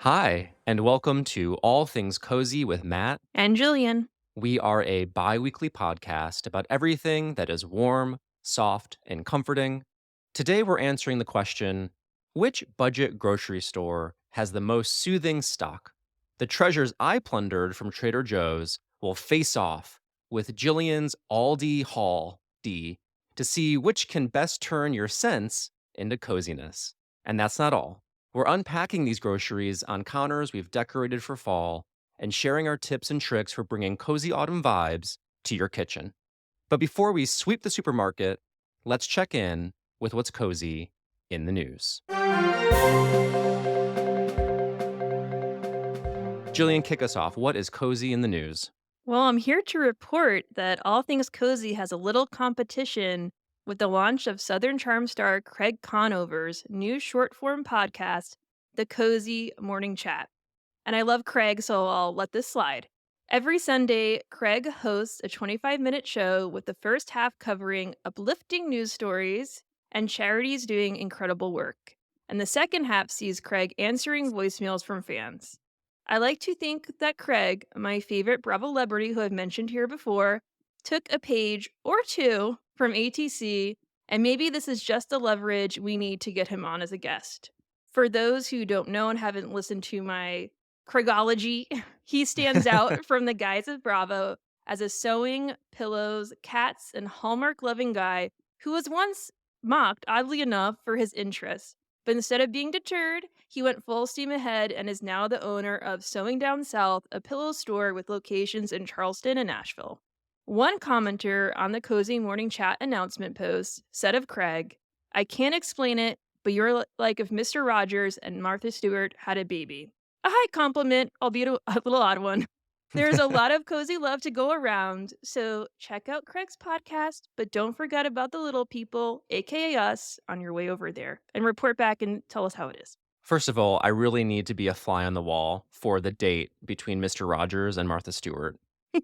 Hi, and welcome to All Things Cozy with Matt. And Gillian. We are a bi weekly podcast about everything that is warm, soft, and comforting. Today, we're answering the question, which budget grocery store has the most soothing stock? The treasures I plundered from Trader Joe's will face off with Gillian's Aldi Haul D to see which can best turn your sense into coziness. And that's not all. We're unpacking these groceries on counters we've decorated for fall and sharing our tips and tricks for bringing cozy autumn vibes to your kitchen. But before we sweep the supermarket, let's check in with what's cozy in the news. Jillian, kick us off. What is cozy in the news? Well, I'm here to report that All Things Cozy has a little competition with the launch of Southern Charm star Craig Conover's new short form podcast, The Cozy Morning Chat. And I love Craig, so I'll let this slide. Every Sunday, Craig hosts a 25-minute show with the first half covering uplifting news stories and charities doing incredible work. And the second half sees Craig answering voicemails from fans. I like to think that Craig, my favorite Bravo celebrity who I've mentioned here before, took a page or two from ATC, and maybe this is just the leverage we need to get him on as a guest. For those who don't know and haven't listened to my Craigology, he stands out from the guys of Bravo as a sewing, pillows, cats, and Hallmark loving guy who was once mocked, oddly enough, for his interests. But instead of being deterred, he went full steam ahead and is now the owner of Sewing Down South, a pillow store with locations in Charleston and Nashville. One commenter on the Cozy Morning Chat announcement post said of Craig, "I can't explain it, but you're like if Mr. Rogers and Martha Stewart had a baby." A high compliment, albeit a little odd one. There's a lot of cozy love to go around, so check out Craig's podcast, but don't forget about the little people, aka us, on your way over there, and report back and tell us how it is. First of all, I really need to be a fly on the wall for the date between Mr. Rogers and Martha Stewart.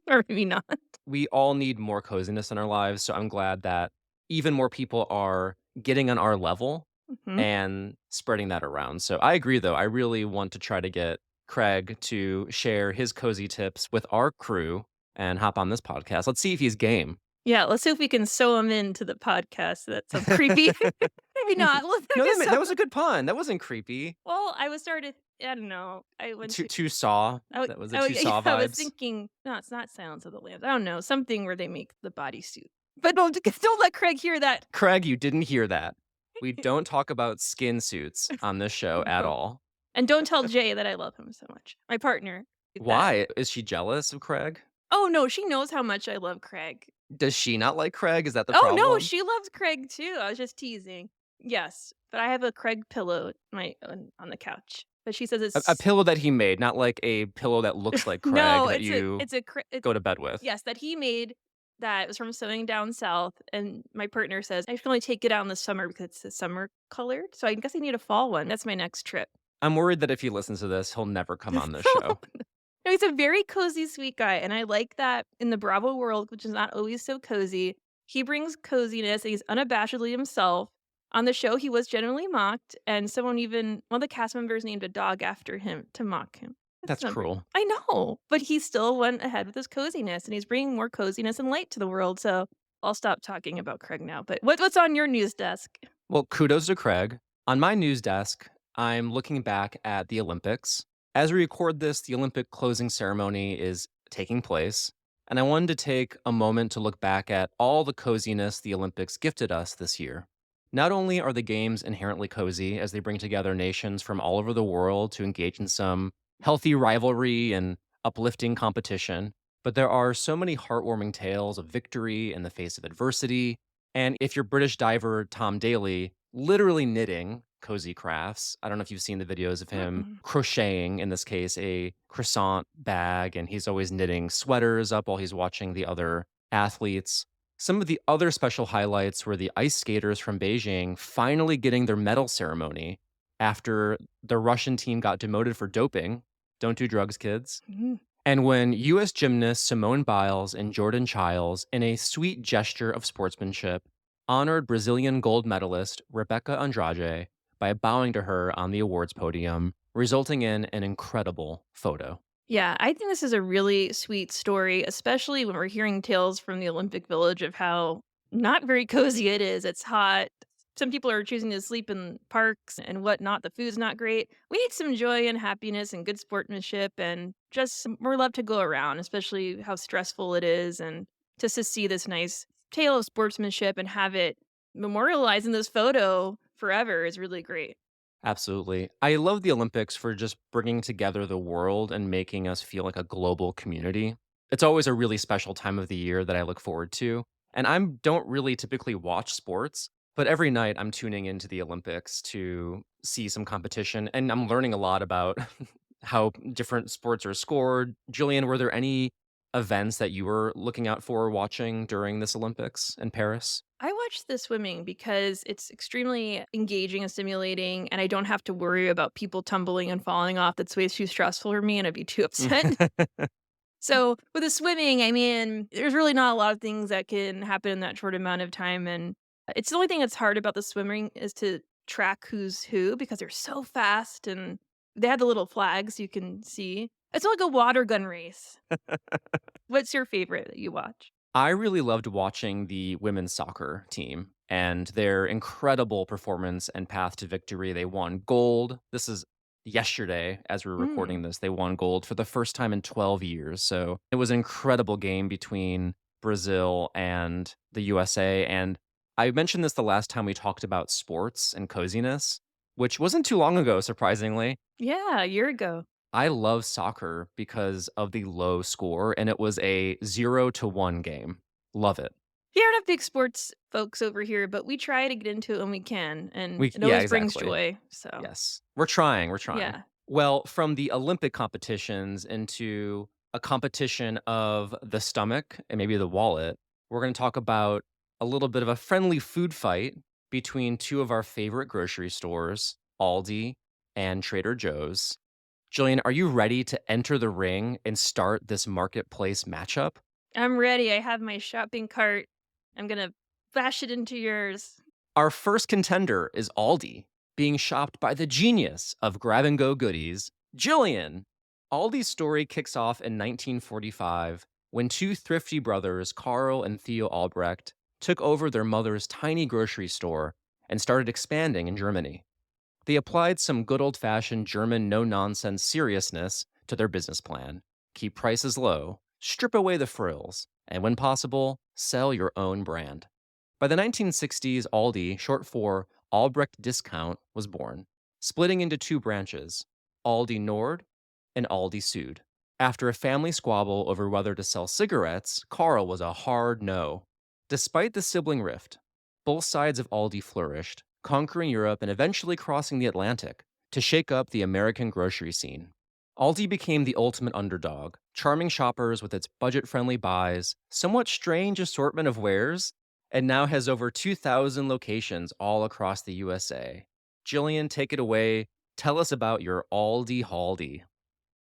Or maybe not. We all need more coziness in our lives, so I'm glad that even more people are getting on our level Mhm. and spreading that around. So I agree, though. I really want to try to get Craig to share his cozy tips with our crew and hop on this podcast. Let's see if he's game. Yeah, let's see if we can sew him into the podcast. That sounds creepy. Maybe not. Well, I No, guess that so. was a good pun. That wasn't creepy. Well, I was started. I don't know. I went to. Two saw. I, That was a I, two saw I was vibes. thinking. No, it's not Silence of the Lambs. I don't know. Something where they make the bodysuit. But don't let Craig hear that. Craig, you didn't hear that. We don't talk about skin suits on this show at No. all. And don't tell Jay that I love him so much. My partner. That. Why? Is she jealous of Craig? Oh no, she knows how much I love Craig. Does she not like Craig? Is that the Oh no, problem? she loves Craig too. I was just teasing. Yes, but I have a Craig pillow on the couch. But she says A it's pillow that he made, not like a pillow that looks like Craig no, that you it's go to bed with. yes, that he made that was from Sewing Down South, and my partner says, "I can only take it out in the summer because it's the summer colored, so I guess I need a fall one." That's my next trip. I'm worried that if he listens to this, he'll never come on this show. No, he's a very cozy, sweet guy, and I like that in the Bravo world, which is not always so cozy, he brings coziness, and he's unabashedly himself. On the show, he was generally mocked, and one of the cast members named a dog after him to mock him. It's That's not very cruel. I know, but he still went ahead with his coziness, and he's bringing more coziness and light to the world, so I'll stop talking about Craig now, but what's on your news desk? Well, kudos to Craig. On my news desk, I'm looking back at the Olympics. As we record this, the Olympic closing ceremony is taking place, and I wanted to take a moment to look back at all the coziness the Olympics gifted us this year. Not only are the games inherently cozy as they bring together nations from all over the world to engage in some healthy rivalry and uplifting competition, but there are so many heartwarming tales of victory in the face of adversity. And if you're British diver Tom Daly, literally knitting cozy crafts. I don't know if you've seen the videos of him Mm-mm. crocheting, in this case, a croissant bag, and he's always knitting sweaters up while he's watching the other athletes. Some of the other special highlights were the ice skaters from Beijing finally getting their medal ceremony after the Russian team got demoted for doping. Don't do drugs, kids. Mhm. And when U.S. gymnasts Simone Biles and Jordan Childs, in a sweet gesture of sportsmanship, honored Brazilian gold medalist Rebecca Andrade by bowing to her on the awards podium, resulting in an incredible photo. Yeah, I think this is a really sweet story, especially when we're hearing tales from the Olympic Village of how not very cozy it is. It's hot. Some people are choosing to sleep in parks and whatnot. The food's not great. We need some joy and happiness and good sportsmanship and just some more love to go around, especially how stressful it is. And just to see this nice tale of sportsmanship and have it memorialized in this photo forever is really great. Absolutely. I love the Olympics for just bringing together the world and making us feel like a global community. It's always a really special time of the year that I look forward to. And I don't really typically watch sports, but every night I'm tuning into the Olympics to see some competition and I'm learning a lot about how different sports are scored. Jillian, were there any events that you were looking out for watching during this Olympics in Paris? I watch the swimming because it's extremely engaging and stimulating, and I don't have to worry about people tumbling and falling off. That's way too stressful for me, and I'd be too upset. So with the swimming, I mean, there's really not a lot of things that can happen in that short amount of time, and it's the only thing that's hard about the swimming is to track who's who because they're so fast, and they have the little flags you can see. It's like a water gun race. What's your favorite that you watch? I really loved watching the women's soccer team and their incredible performance and path to victory. They won gold. This is yesterday as we are Mm. recording this. They won gold for the first time in 12 years. So it was an incredible game between Brazil and the USA. And I mentioned this the last time we talked about sports and coziness, which wasn't too long ago, surprisingly. Yeah, a year ago. I love soccer because of the low score, and it was a 0-1 game. Love it. We aren't big sports folks over here, but we try to get into it when we can, and it Yeah, always brings exactly. joy, so, Yes. We're trying. yeah. Well, from the Olympic competitions into a competition of the stomach and maybe the wallet, we're gonna talk about a little bit of a friendly food fight between 2 of our favorite grocery stores, Aldi and Trader Joe's. Jillian, are you ready to enter the ring and start this marketplace matchup? I'm ready, I have my shopping cart. I'm gonna bash it into yours. Our first contender is Aldi, being shopped by the genius of grab and go goodies, Jillian. Aldi's story kicks off in 1945 when two thrifty brothers, Carl and Theo Albrecht, took over their mother's tiny grocery store and started expanding in Germany. They applied some good old fashioned German no nonsense seriousness to their business plan: keep prices low, strip away the frills, and when possible, sell your own brand. By the 1960s, Aldi, short for Albrecht Discount, was born, splitting into two branches: Aldi Nord and Aldi Süd. After a family squabble over whether to sell cigarettes, Carl was a hard no. Despite the sibling rift, both sides of Aldi flourished, conquering Europe and eventually crossing the Atlantic to shake up the American grocery scene. Aldi became the ultimate underdog, charming shoppers with its budget friendly buys, somewhat strange assortment of wares, and now has over 2,000 locations all across the USA. Jillian, take it away. Tell us about your Aldi Haldi.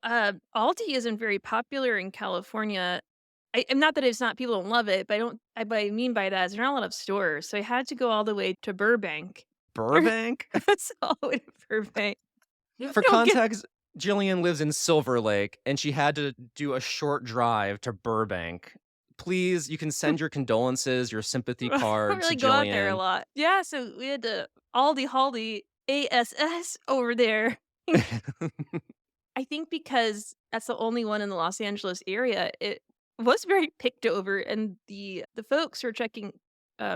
Aldi isn't very popular in California. And not that it's not people don't love it, but I don't what I mean by that is there are not a lot of stores, so I had to go all the way to Burbank. Burbank? It's all the way to Burbank. You For don't get context, Jillian lives in Silver Lake and she had to do a short drive to Burbank. Please, you can send your condolences, your sympathy I don't card to really go out there a Jillian. lot. Yeah, so we had to Aldi Haldi ASS over there. I think because that's the only one in the Los Angeles area, it was very picked over, and the folks who are checking,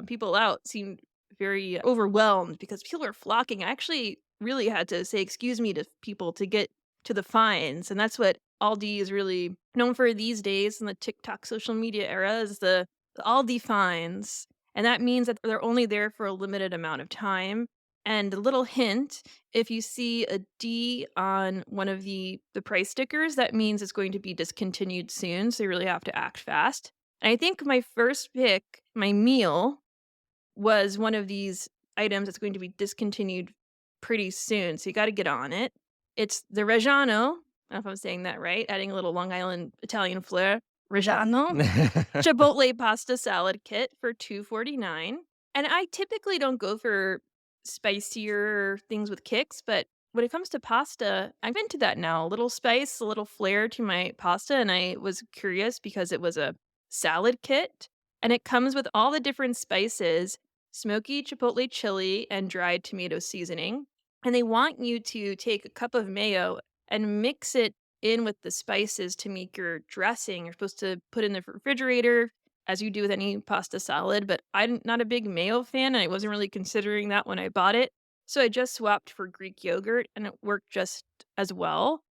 people out seemed very overwhelmed because people are flocking. I actually really had to say "excuse me" to people to get to the fines, and that's what Aldi is really known for these days in the TikTok social media era is the Aldi fines, and that means that they're only there for a limited amount of time. And a little hint, if you see a D on one of the price stickers, that means it's going to be discontinued soon, so you really have to act fast. And I think my first pick, my meal, was one of these items that's going to be discontinued pretty soon, so you gotta get on it. It's the Reggiano, I don't know if I'm saying that right, adding a little Long Island Italian flair. Reggiano Chipotle pasta salad kit for $2.49, and I typically don't go for spicier things with kicks, but When it comes to pasta, I'm into that now. A little spice, a little flair to my pasta, and I was curious because it was a salad kit, and it comes with all the different spices, smoky chipotle chili, and dried tomato seasoning. And they want you to take a cup of mayo and mix it in with the spices to make your dressing. You're supposed to put in the refrigerator as you do with any pasta salad, but I'm not a big mayo fan, and I wasn't really considering that when I bought it. So I just swapped for Greek yogurt and it worked just as well.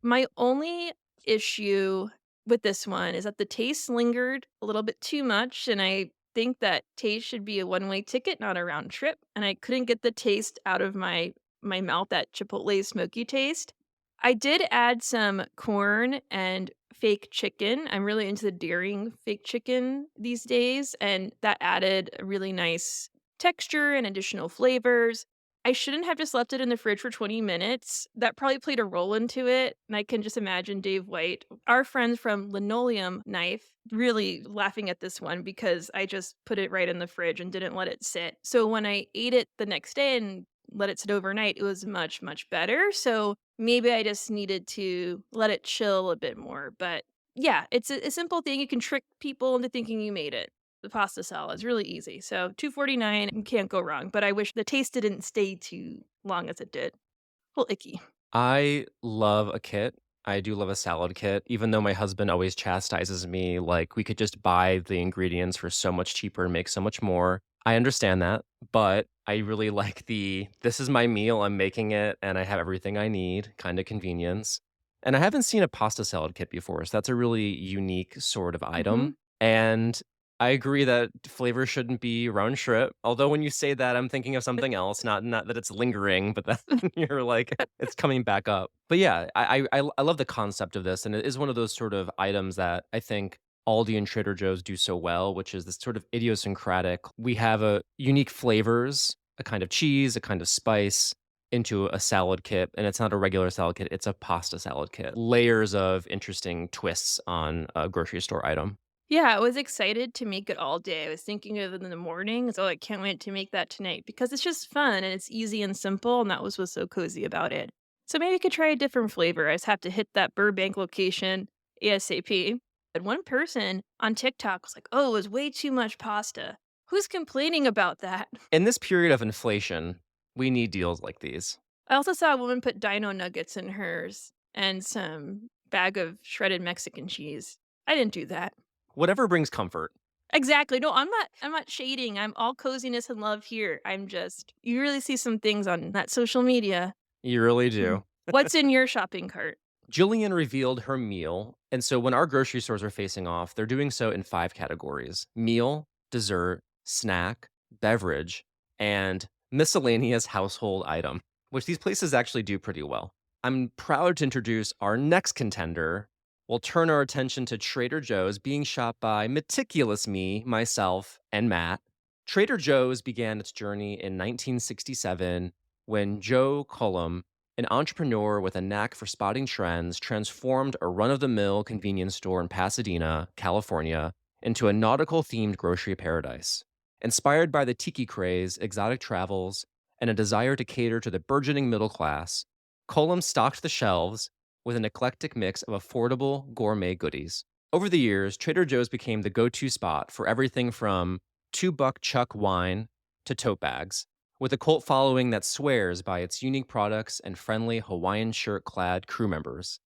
My only issue with this one is that the taste lingered a little bit too much, and I think that taste should be a one-way ticket, not a round trip, and I couldn't get the taste out of my mouth, that chipotle smoky taste. I did add some corn and fake chicken. I'm really into the dairying fake chicken these days, and that added a really nice texture and additional flavors. I shouldn't have just left it in the fridge for 20 minutes. That probably played a role into it, and I can just imagine Dave White, our friends from Linoleum Knife, really laughing at this one because I just put it right in the fridge and didn't let it sit. So when I ate it the next day and let it sit overnight, it was much, much better. So maybe I just needed to let it chill a bit more. But yeah, it's a simple thing. You can trick people into thinking you made it. The pasta salad is really easy. So 2.49, you can't go wrong. But I wish the taste didn't stay too long as it did. A little icky. I love a kit. I do love a salad kit, even though my husband always chastises me, like, we could just buy the ingredients for so much cheaper and make so much more. I understand that, but I really like "this is my meal, I'm making it, and I have everything I need" kinda convenience. And I haven't seen a pasta salad kit before, so that's a really unique sort of Mhm. item, and I agree that flavor shouldn't be round trip, although when you say that, I'm thinking of something else, not that it's lingering, but that you're like, it's coming back up. But yeah, I love the concept of this, and it is one of those sort of items that I think Aldi and Trader Joe's do so well, which is this sort of idiosyncratic. We have a unique flavors, a kind of cheese, a kind of spice into a salad kit, and it's not a regular salad kit, it's a pasta salad kit. Layers of interesting twists on a grocery store item. Yeah, I was excited to make it all day. I was thinking of it in the morning, so I can't wait to make that tonight because it's just fun and it's easy and simple, and that was what's so cozy about it. So maybe I could try a different flavor. I just have to hit that Burbank location ASAP. And one person on TikTok was like, "Oh, it was way too much pasta." Who's complaining about that? In this period of inflation, we need deals like these. I also saw a woman put dino nuggets in hers and some bag of shredded Mexican cheese. I didn't do that. Whatever brings comfort. Exactly. No, I'm not shading. I'm all coziness and love here. I'm just you really see some things on that social media. You really Mhm. do. What's in your shopping cart? Jillian revealed her meal. And so when our grocery stores are facing off, they're doing so in 5 categories: meal, dessert, snack, beverage, and miscellaneous household item, which these places actually do pretty well. I'm proud to introduce our next contender. We'll turn our attention to Trader Joe's, being shopped by meticulous me, myself, and Matt. Trader Joe's began its journey in 1967 when Joe Cullum, an entrepreneur with a knack for spotting trends, transformed a run of the mill convenience store in Pasadena, California, into a nautical themed grocery paradise. Inspired by the tiki craze, exotic travels, and a desire to cater to the burgeoning middle class, Colum stocked the shelves with an eclectic mix of affordable gourmet goodies. Over the years, Trader Joe's became the go to spot for everything from $2 Chuck wine to tote bags, with a cult following that swears by its unique products and friendly Hawaiian shirt clad crew members.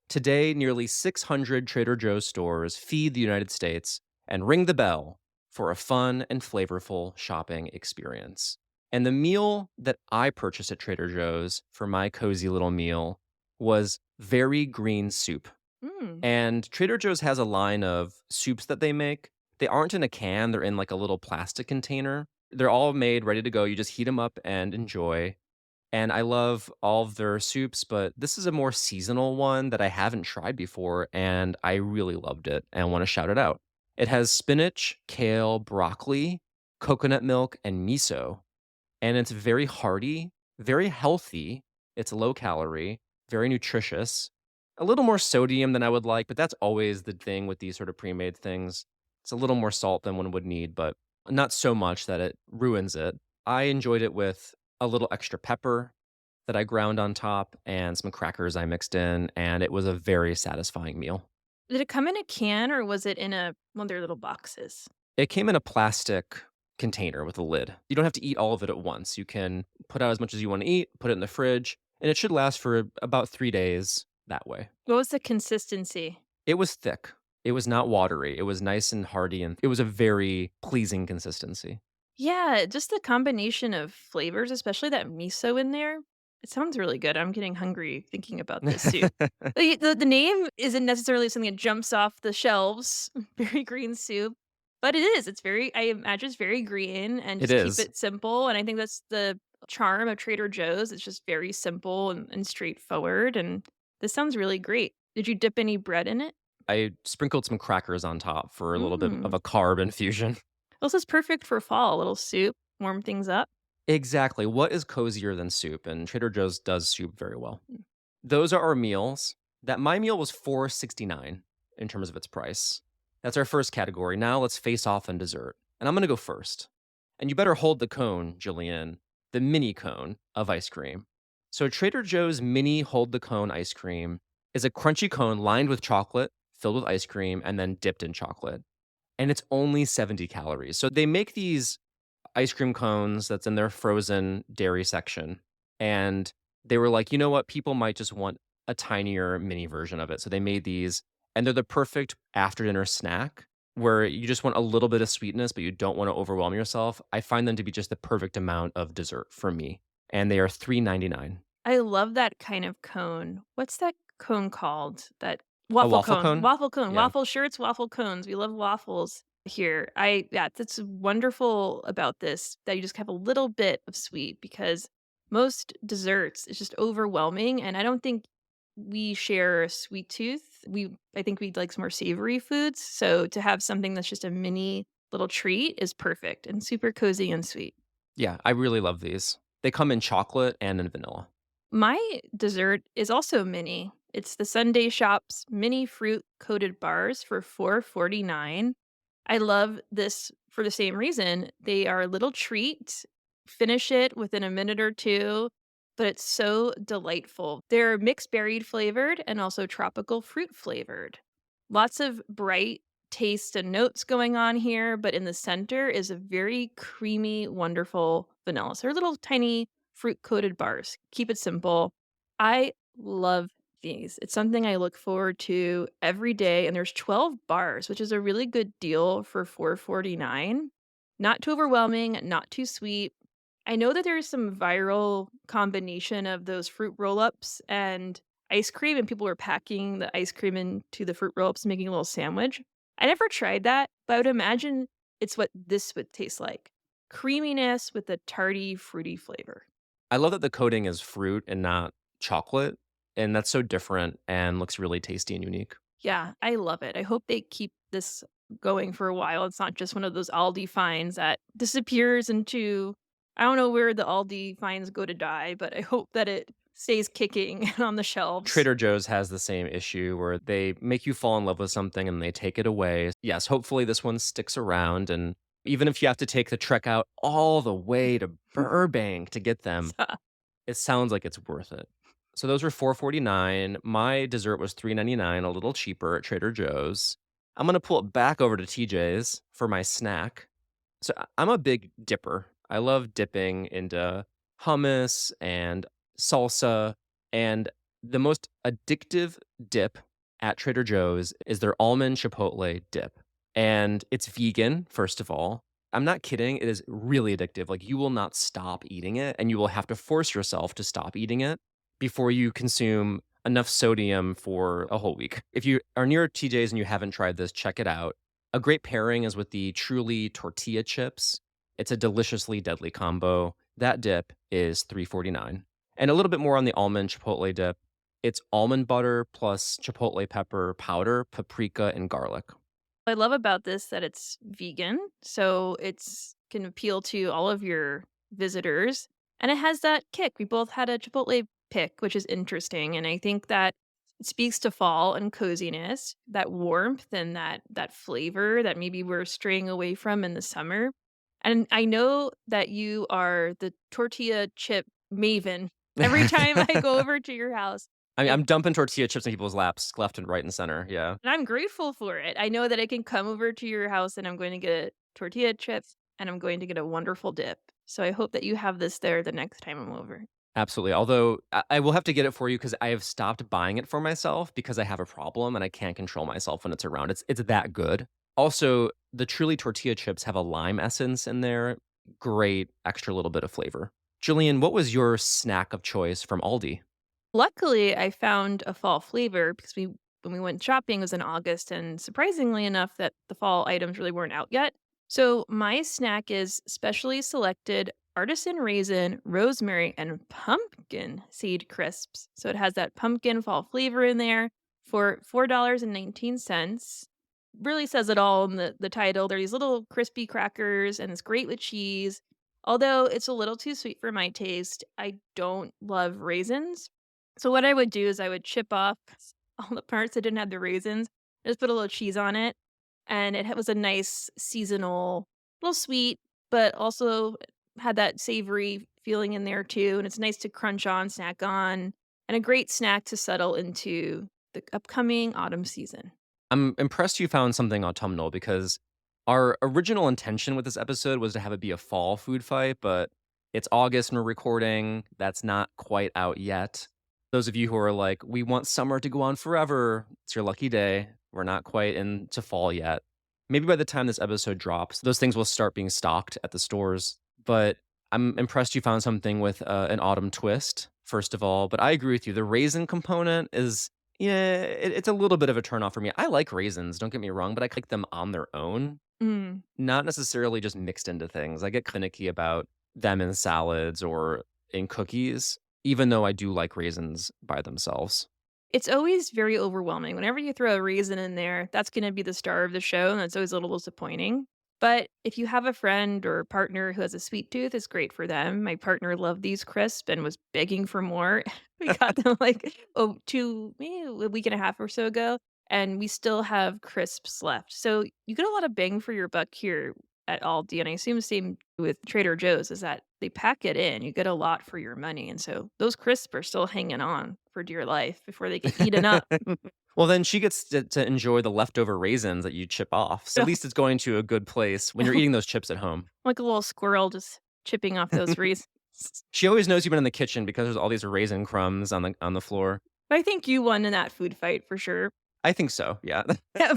Today, nearly 600 Trader Joe's stores feed the United States and ring the bell for a fun and flavorful shopping experience. And the meal that I purchased at Trader Joe's for my cozy little meal was very green soup. Mm. And Trader Joe's has a line of soups that they make. They aren't in a can, they're in like a little plastic container. They're all made ready to go. You just heat them up and enjoy. And I love all of their soups, but this is a more seasonal one that I haven't tried before, and I really loved it and want to shout it out. It has spinach, kale, broccoli, coconut milk, and miso, and it's very hearty, very healthy. It's low calorie, very nutritious, a little more sodium than I would like, but that's always the thing with these sort of pre-made things. It's a little more salt than one would need, but not so much that it ruins it. I enjoyed it with a little extra pepper, that I ground on top and some crackers I mixed in, and it was a very satisfying meal. Did it come in a can or was it in one of their little boxes? It came in a plastic container with a lid. You don't have to eat all of it at once. You can put out as much as you want to eat, put it in the fridge, and it should last for about 3 days that way. What was the consistency? It was thick. It was not watery. It was nice and hearty, and it was a very pleasing consistency. Yeah, just the combination of flavors, especially that miso in there. It sounds really good. I'm getting hungry thinking about this soup. The name isn't necessarily something that jumps off the shelves, very green soup, but it is. It's very I imagine it's very green and It just keep is. it simple, and I think that's the charm of Trader Joe's. It's just very simple and straightforward, and this sounds really great. Did you dip any bread in it? I sprinkled some crackers on top for a little bit of Mm. a carb infusion. This is perfect for fall, a little soup, warm things up. Exactly. What is cozier than soup? And Trader Joe's does soup very well. Those are our meals. That my meal was 4.69 in terms of its price. That's our first category. Now let's face off on dessert. And I'm going to go first. And you better hold the cone, Jillian, the mini cone of ice cream. So Trader Joe's mini hold the cone ice cream is a crunchy cone lined with chocolate, filled with ice cream, and then dipped in chocolate. And it's only 70 calories. So they make these ice cream cones that's in their frozen dairy section. And they were like, you know what? People might just want a tinier mini version of it. So they made these, and they're the perfect after dinner snack where you just want a little bit of sweetness, but you don't want to overwhelm yourself. I find them to be just the perfect amount of dessert for me. And they are 3.99. I love that kind of cone. What's that cone called? That A waffle cone? waffle cone, Yeah. waffle shirts, waffle cones. We love waffles here. Yeah, that's wonderful about this that you just have a little bit of sweet because most desserts is just overwhelming, and I don't think we share a sweet tooth. I think we like some more savory foods, so to have something that's just a mini little treat is perfect and super cozy and sweet. Yeah. I really love these. They come in chocolate and in vanilla. My dessert is also mini. It's the Sunday Shop's mini fruit coated bars for 4.49. I love this for the same reason. They are a little treat. Finish it within a minute or two, but it's so delightful. They're mixed berried flavored and also tropical fruit flavored. Lots of bright taste and notes going on here, but in the center is a very creamy, wonderful vanilla. So they're little tiny fruit coated bars. Keep it simple. I love these. It's something I look forward to every day, and there's 12 bars, which is a really good deal for 4.49. Not too overwhelming, not too sweet. I know that there's some viral combination of those fruit roll-ups and ice cream, and people were packing the ice cream into the fruit roll-ups and making a little sandwich. I never tried that, but I would imagine it's what this would taste like. Creaminess with a tarty, fruity flavor. I love that the coating is fruit and not chocolate. And that's so different and looks really tasty and unique. Yeah, I love it. I hope they keep this going for a while. It's not just one of those Aldi finds that disappears into I don't know where the Aldi finds go to die, but I hope that it stays kicking on the shelves. Trader Joe's has the same issue where they make you fall in love with something and they take it away. Yes, hopefully this one sticks around. And even if you have to take the trek out all the way to Burbank to get them, So it sounds like it's worth it. So those were 4.49. My dessert was 3.99, a little cheaper at Trader Joe's. I'm gonna pull it back over to TJ's for my snack. So I'm a big dipper. I love dipping into hummus and salsa. And the most addictive dip at Trader Joe's is their almond chipotle dip. And it's vegan, first of all. I'm not kidding. It is really addictive. Like you will not stop eating it, and you will have to force yourself to stop eating it before you consume enough sodium for a whole week. If you are near TJ's and you haven't tried this, check it out. A great pairing is with the Truly tortilla chips. It's a deliciously deadly combo. That dip is 3.49. And a little bit more on the almond chipotle dip. It's almond butter plus chipotle pepper powder, paprika, and garlic. I love about this that it's vegan, so it's can appeal to all of your visitors, and it has that kick. We both had a Chipotle pick, which is interesting, and I think that it speaks to fall and coziness, that warmth and that flavor that maybe we're straying away from in the summer. And I know that you are the tortilla chip maven. every time I go over to your house. I mean, It I'm dumping tortilla chips in people's laps left and right and center, yeah. And I'm grateful for it. I know that I can come over to your house and I'm going to get tortilla chips and I'm going to get a wonderful dip. So I hope that you have this there the next time I'm over. Absolutely, although I will have to get it for you because I have stopped buying it for myself because I have a problem and I can't control myself when it's around. It's that good. Also, the Truly tortilla chips have a lime essence in there. Great extra little bit of flavor. Jillian, what was your snack of choice from Aldi? Luckily, I found a fall flavor because we when we went shopping it was in August and surprisingly enough that the fall items really weren't out yet. So my snack is specially selected artisan raisin, rosemary, and pumpkin seed crisps. So it has that pumpkin fall flavor in there for $4.19. Really says it all in the title. They're these little crispy crackers and it's great with cheese. Although it's a little too sweet for my taste, I don't love raisins. So what I would do is I would chip off all the parts that didn't have the raisins, just put a little cheese on it, and was a nice seasonal, little sweet, but also had that savory feeling in there too, and it's nice to crunch on, snack on, and a great snack to settle into the upcoming autumn season. I'm impressed you found something autumnal because our original intention with this episode was to have it be a fall food fight, but it's August and we're recording. That's not quite out yet. Those of you who are like, we want summer to go on forever, it's your lucky day. We're not quite into fall yet. Maybe by the time this episode drops, those things will start being stocked at the stores. But I'm impressed you found something with an autumn twist, first of all. But I agree with you. The raisin component is yeah, it's a little bit of a turnoff for me. I like raisins, don't get me wrong, but I like them on their own, Mm. not necessarily just mixed into things. I get finicky about them in salads or in cookies, even though I do like raisins by themselves. It's always very overwhelming. Whenever you throw a raisin in there, that's gonna be the star of the show, and that's always a little disappointing. But if you have a friend or partner who has a sweet tooth, it's great for them. My partner loved these crisp and was begging for more. We got them like, maybe a week and a half or so ago, and we still have crisps left. So you get a lot of bang for your buck here at Aldi, and I assume the same with Trader Joe's is that they pack it in. You get a lot for your money, and so those crisps are still hanging on for dear life before they get eaten up. Well, then she gets to enjoy the leftover raisins that you chip off. So at least it's going to a good place when you're eating those chips at home. Like a little squirrel just chipping off those raisins. She always knows you've been in the kitchen because there's all these raisin crumbs on the floor. I think you won in that food fight for sure. I think so, yeah. Yeah.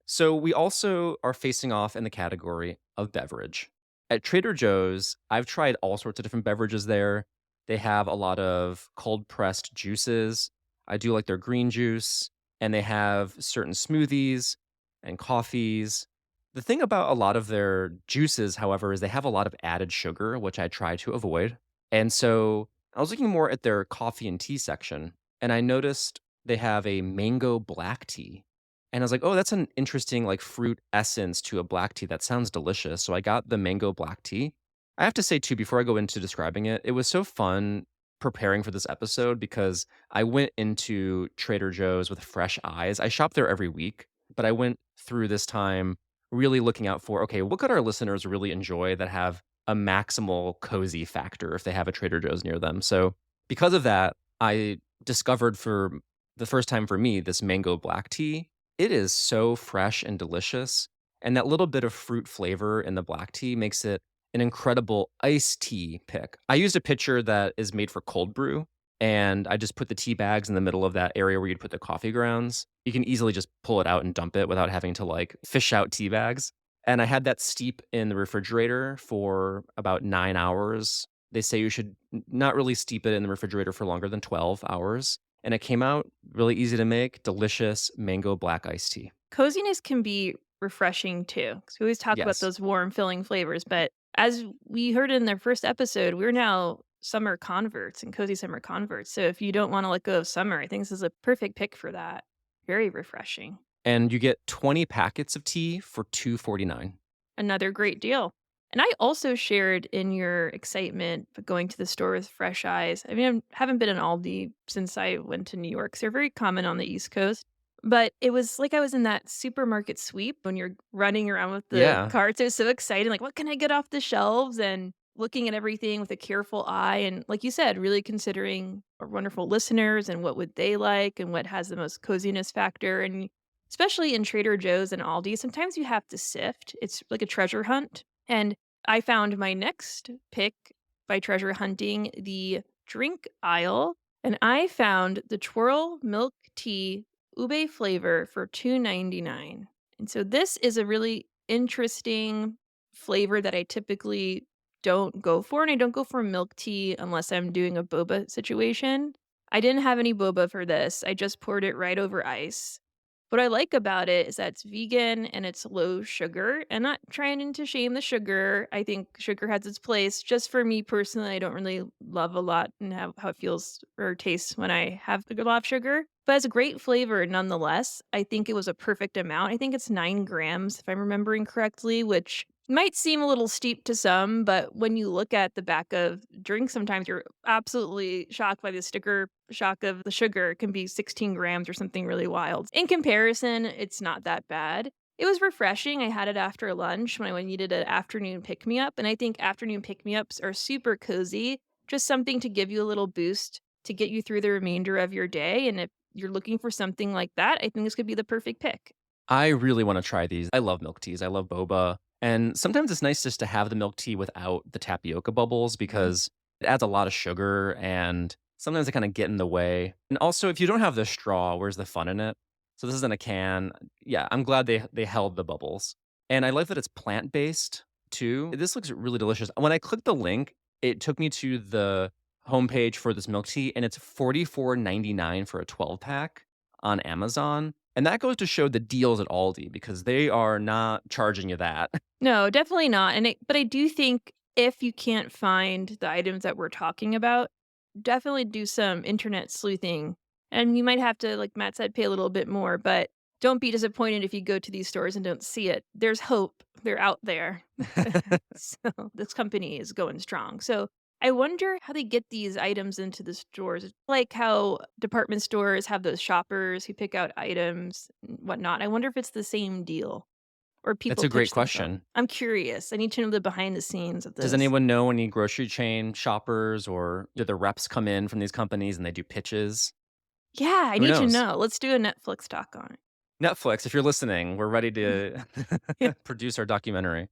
So we also are facing off in the category of beverage. At Trader Joe's, I've tried all sorts of different beverages there. They have a lot of cold pressed juices. I do like their green juice, and they have certain smoothies and coffees. The thing about a lot of their juices, however, is they have a lot of added sugar, which I try to avoid. And so I was looking more at their coffee and tea section, and I noticed they have a mango black tea. And I was like, "Oh, that's an interesting, like, fruit essence to a black tea. That sounds delicious." So I got the mango black tea. I have to say too, before I go into describing it, it was so fun preparing for this episode because I went into Trader Joe's with fresh eyes. I shop there every week, but I went through this time really looking out for, okay, what could our listeners really enjoy that have a maximal cozy factor if they have a Trader Joe's near them? So because of that, I discovered for the first time for me this mango black tea. It is so fresh and delicious, and that little bit of fruit flavor in the black tea makes it an incredible iced tea pick. I used a pitcher that is made for cold brew, and I just put the tea bags in the middle of that area where you'd put the coffee grounds. You can easily just pull it out and dump it without having to, like, fish out tea bags, and I had that steep in the refrigerator for about 9 hours. They say you should n not really steep it in the refrigerator for longer than 12 hours, and it came out really easy to make, delicious mango black iced tea. Coziness can be refreshing too, because we always talk about Yes. those warm, filling flavors. But as we heard in their first episode, we're now summer converts and cozy summer converts. So if you don't want to let go of summer, I think this is a perfect pick for that. Very refreshing. And you get 20 packets of tea for $2.49. Another great deal. And I also shared in your excitement for going to the store with fresh eyes. I mean, I haven't been in Aldi since I went to New York, so they're very common on the East Coast. But it was like I was in that supermarket sweep when you're running around with the Yeah. carts. It was so exciting. Like, what can I get off the shelves? And looking at everything with a careful eye and, like you said, really considering our wonderful listeners and what would they like and what has the most coziness factor. And especially in Trader Joe's and Aldi, sometimes you have to sift. It's like a treasure hunt. And I found my next pick by treasure hunting the drink aisle, and I found the Twirl Milk Tea Ube flavor for $2.99. And so this is a really interesting flavor that I typically don't go for, and I don't go for milk tea unless I'm doing a boba situation. I didn't have any boba for this, I just poured it right over ice. What I like about it is that it's vegan and it's low sugar, and not trying to shame the sugar. I think sugar has its place. Just for me personally, I don't really love a lot and how it feels or tastes when I have a lot of sugar, but it's a great flavor nonetheless. I think it was a perfect amount. I think it's 9 grams, if I'm remembering correctly, which might seem a little steep to some, but when you look at the back of drinks, sometimes you're absolutely shocked by the sticker shock of the sugar. It can be 16 grams or something really wild. In comparison, it's not that bad. It was refreshing. I had it after lunch when I needed an afternoon pick me up. And I think afternoon pick me ups are super cozy, just something to give you a little boost to get you through the remainder of your day. And if you're looking for something like that, I think this could be the perfect pick. I really wanna try these. I love milk teas, I love boba, and sometimes it's nice just to have the milk tea without the tapioca bubbles Mhm. because it adds a lot of sugar, and sometimes they kinda get in the way, and also, if you don't have the straw, where's the fun in it? So this is in a can. Yeah, I'm glad they held the bubbles, and I like that it's plant-based too. This looks really delicious. When I clicked the link, it took me to the homepage for this milk tea, and it's 44.99 for a 12-pack on Amazon. And that goes to show the deals at Aldi because they are not charging you that. No, definitely not, and but I do think if you can't find the items that we're talking about, definitely do some internet sleuthing, and you might have to, like Matt said, pay a little bit more, but don't be disappointed if you go to these stores and don't see it. There's hope. They're out there. So, this company is going strong. So, I wonder how they get these items into the stores. It's like how department stores have those shoppers who pick out items and whatnot. I wonder if it's the same deal. Or That's people a great pitch themselves. question. I'm curious. I need to know the behind the scenes of Does this. anyone know any grocery chain shoppers or do the reps come in from these companies and they do pitches? Yeah, I Who need to knows? know. Let's do a Netflix doc on Netflix, if you're listening, we're ready it. to Yeah. produce our documentary.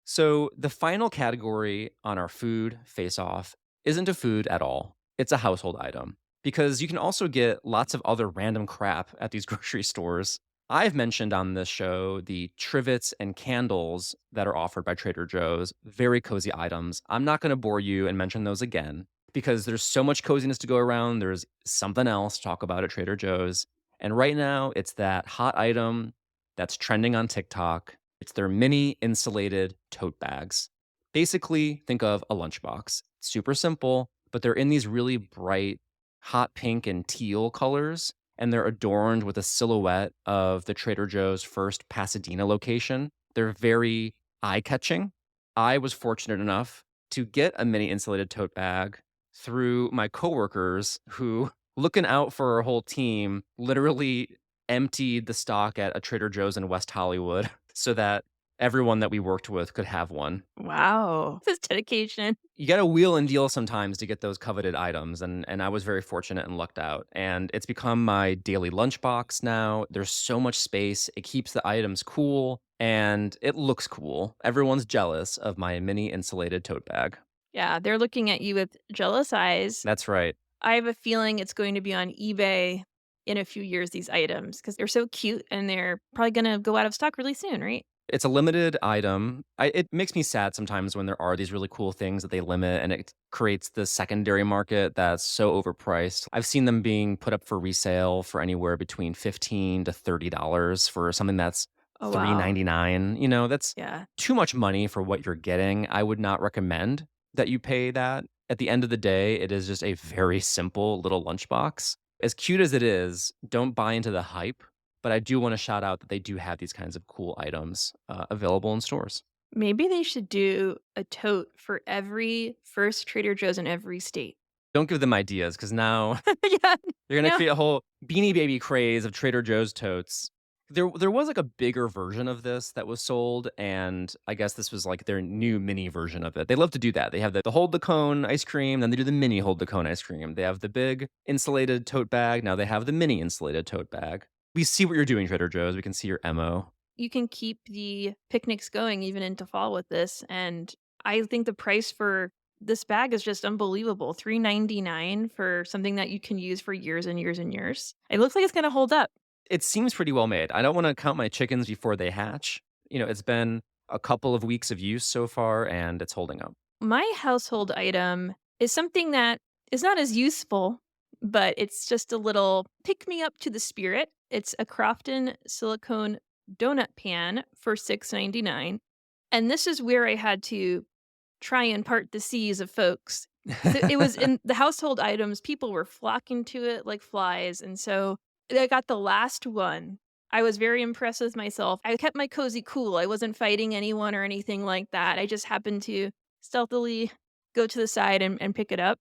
So, the final category on our food face off isn't a food at all. It's a household item because you can also get lots of other random crap at these grocery stores. I've mentioned on this show the trivets and candles that are offered by Trader Joe's, very cozy items. I'm not going to bore you and mention those again because there's so much coziness to go around. There's something else to talk about at Trader Joe's. And right now, it's that hot item that's trending on TikTok. It's their mini insulated tote bags. Basically, think of a lunchbox. Super simple, but they're in these really bright, hot pink and teal colors, and they're adorned with a silhouette of the Trader Joe's first Pasadena location. They're very eye catching. I was fortunate enough to get a mini insulated tote bag through my coworkers who, looking out for our whole team, literally emptied the stock at a Trader Joe's in West Hollywood so that everyone that we worked with could have one. Wow. This dedication. You gotta wheel and deal sometimes to get those coveted items, and I was very fortunate and lucked out, and it's become my daily lunchbox now. There's so much space, it keeps the items cool, and it looks cool. Everyone's jealous of my mini insulated tote bag. Yeah, they're looking at you with jealous eyes. That's right. I have a feeling it's going to be on eBay in a few years, these items, because 'cause they're so cute and they're probably gonna go out of stock really soon, right? It's a limited item. It makes me sad sometimes when there are these really cool things that they limit and it creates the secondary market that's so overpriced. I've seen them being put up for resale for anywhere between 15 to $30 for something that's Oh, wow. 3.99. That's Yeah. too much money for what you're getting. I would not recommend that you pay that. At the end of the day, it is just a very simple little lunchbox. As cute as it is, don't buy into the hype, but I do wanna shout out that they do have these kinds of cool items, available in stores. Maybe they should do a tote for every first Trader Joe's in every state. Don't give them ideas, because now Yeah. you're gonna No. create a whole Beanie Baby craze of Trader Joe's totes. There was, like, a bigger version of this that was sold, and I guess this was, like, their new mini version of it. They love to do that. They have the hold the cone ice cream, then they do the mini hold the cone ice cream. They have the big insulated tote bag, now they have the mini insulated tote bag. We see what you're doing, Trader Joe's, we can see your MO. You can keep the picnics going even into fall with this, and I think the price for this bag is just unbelievable. 3.99 for something that you can use for years and years and years. It looks like it's gonna hold up. It seems pretty well made. I don't wanna count my chickens before they hatch. It's been a couple of weeks of use so far, and it's holding up. My household item is something that is not as useful, but it's just a little pick me up to the spirit. It's a Crofton silicone donut pan for 6.99, and this is where I had to try and part the seas of folks. So it was in the household items, people were flocking to it like flies, and so I got the last one. I was very impressed with myself. I kept my cozy cool. I wasn't fighting anyone or anything like that. I just happened to stealthily go to the side and pick it up.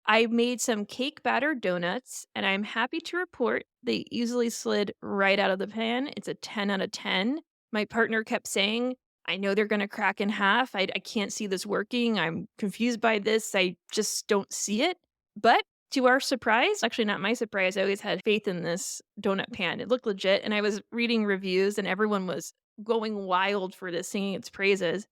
I made some cake batter donuts, and I'm happy to report they easily slid right out of the pan. It's a 10 out of 10. My partner kept saying, I know they're going to crack in half. I can't see this working. I'm confused by this. I just don't see it. But to our surprise, actually, not my surprise, I always had faith in this donut pan. It looked legit. And I was reading reviews, and everyone was going wild for this, singing its praises,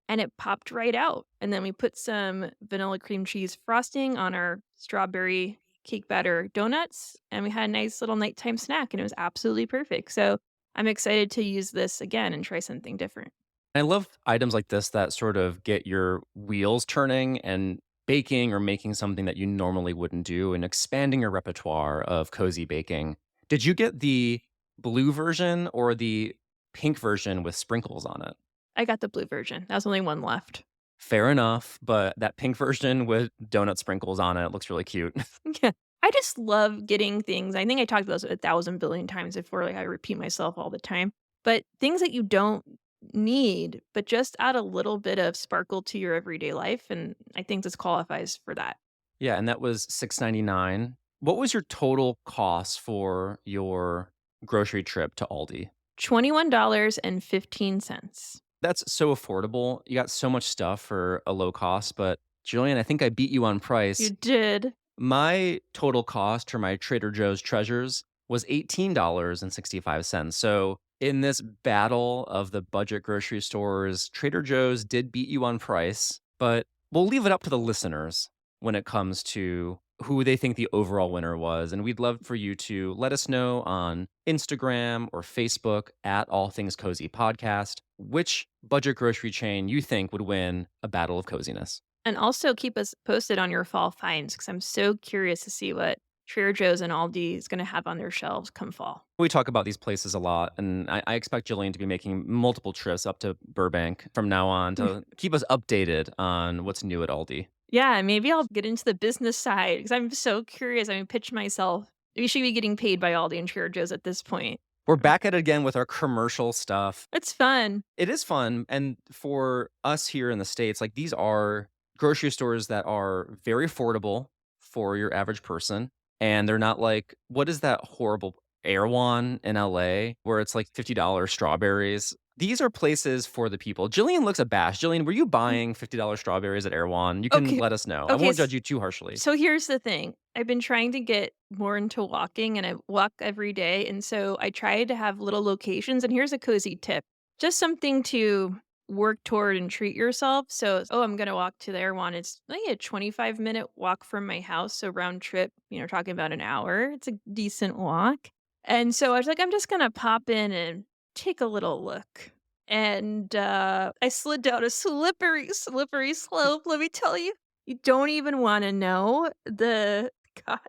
and it popped right out. And then we put some vanilla cream cheese frosting on our strawberry cake batter donuts, and we had a nice little nighttime snack, and it was absolutely perfect. So I'm excited to use this again and try something different. I love items like this that sort of get your wheels turning and baking or making something that you normally wouldn't do and expanding your repertoire of cozy baking. Did you get the blue version or the pink version with sprinkles on it? I got the blue version. That was only one left. Fair enough, but that pink version with donut sprinkles on it looks really cute. Yeah. I just love getting things. I think I talked about this 1,000 billion times before, like I repeat myself all the time. But things that you don't need, but just add a little bit of sparkle to your everyday life. And I think this qualifies for that. Yeah, and that was $6.99. What was your total cost for your grocery trip to Aldi? $21.15. That's so affordable. You got so much stuff for a low cost, but Julian, I think I beat you on You price. did. My total cost for my Trader Joe's treasures was $18.65. So, in this battle of the budget grocery stores, Trader Joe's did beat you on price, but we'll leave it up to the listeners when it comes to who they think the overall winner was. And we'd love for you to let us know on Instagram or Facebook at All Things Cozy Podcast which budget grocery chain you think would win a battle of coziness. And also keep us posted on your fall finds because I'm so curious to see what Trader Joe's and Aldi is going to have on their shelves come fall. We talk about these places a lot, and I expect Jillian to be making multiple trips up to Burbank from now on to keep us updated on what's new at Aldi. Yeah, maybe I'll get into the business side because I'm so curious. I mean, pitch myself. We should be getting paid by Aldi and Trader Joe's at this point. We're back at it again with our commercial stuff. It's fun. It is fun, and for us here in the States, like, these are grocery stores that are very affordable for your average person, and they're not like what is that horrible Erewhon in LA where it's like $50 strawberries? These are places for the people. Jillian looks abashed. Jillian, were you buying $50 strawberries at Erewhon? You can Okay. let us know. I Okay. won't judge you too harshly. So here's the thing. I've been trying to get more into walking and I walk every day. And so I try to have little locations. And here's a cozy tip just something to work toward and treat yourself. So, oh, I'm going to walk to their one. It's like a 25-minute walk from my house. So round trip, talking about an hour. It's a decent walk. And so I was like, I'm just going to pop in and take a little look. And I slid down a slippery, slippery slope. Let me tell you. You don't even wanna know the God,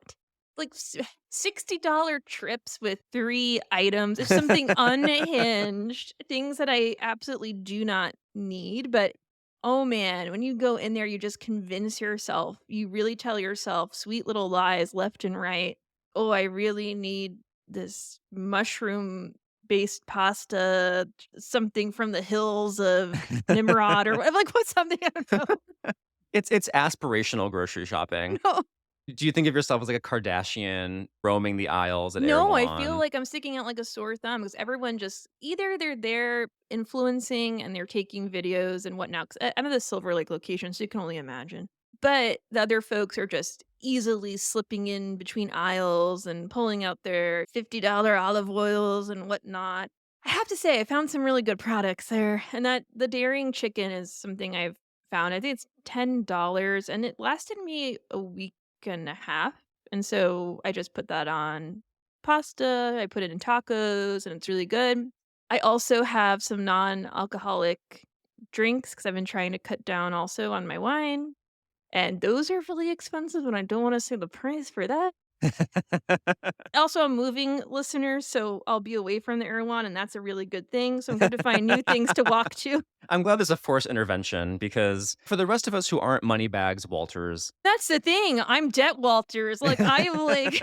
like, $60 trips with 3 items. It's something unhinged, things that I absolutely do not need, but, oh, man, when you go in there, you just convince yourself, you really tell yourself sweet little lies left and right. "Oh, I really need this mushroom-based pasta, something from the hills of Nimrod," or I'm like, what's something? I don't know. It's aspirational grocery shopping. No. Do you think of yourself as like a Kardashian roaming the aisles at No, I feel Erewhon? like I'm sticking out like a sore thumb because everyone just either they're there influencing and they're taking videos and whatnot. 'Cause I'm at the Silver Lake location, so you can only imagine. But the other folks are just easily slipping in between aisles and pulling out their $50 olive oils and whatnot. I have to say, I found some really good products there, and that the daring chicken is something I've found. I think it's $10, and it lasted me a week and a half. And so I just put that on pasta, I put it in tacos, and it's really good. I also have some non-alcoholic drinks because 'cause I've been trying to cut down also on my wine, and those are really expensive, and I don't wanna say the price for that. Also, I'm moving, listeners, so I'll be away from the Erewhon, and that's a really good thing, so I'm good to find new things to walk to. I'm glad there's a forced intervention because for the rest of us who aren't moneybags Walters. That's the thing, I'm debt Walters, like, I am, like,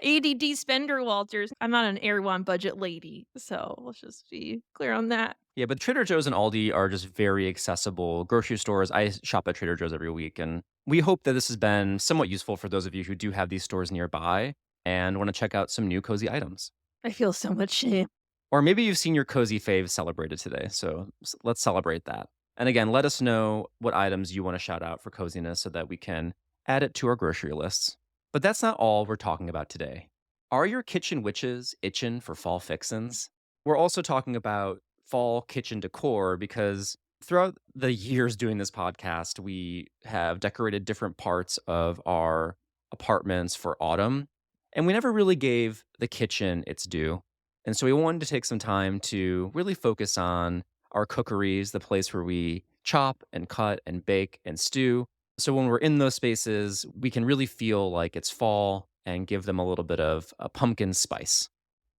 ADD spender Walters. I'm not an Erewhon budget lady, so let's just be clear on that. Yeah, but Trader Joe's and Aldi are just very accessible grocery stores. I shop at Trader Joe's every week, and we hope that this has been somewhat useful for those of you who do have these stores nearby and want to check out some new cozy items. I feel so much shame. Or maybe you've seen your cozy faves celebrated today, so let's celebrate that. And again, let us know what items you want to shout out for coziness so that we can add it to our grocery lists. But that's not all we're talking about today. Are your kitchen witches itching for fall fixins? We're also talking about fall kitchen decor because throughout the years doing this podcast, we have decorated different parts of our apartments for autumn, and we never really gave the kitchen its due. And so we wanted to take some time to really focus on our cookeries, the place where we chop and cut and bake and stew. So when we're in those spaces, we can really feel like it's fall and give them a little bit of a pumpkin spice.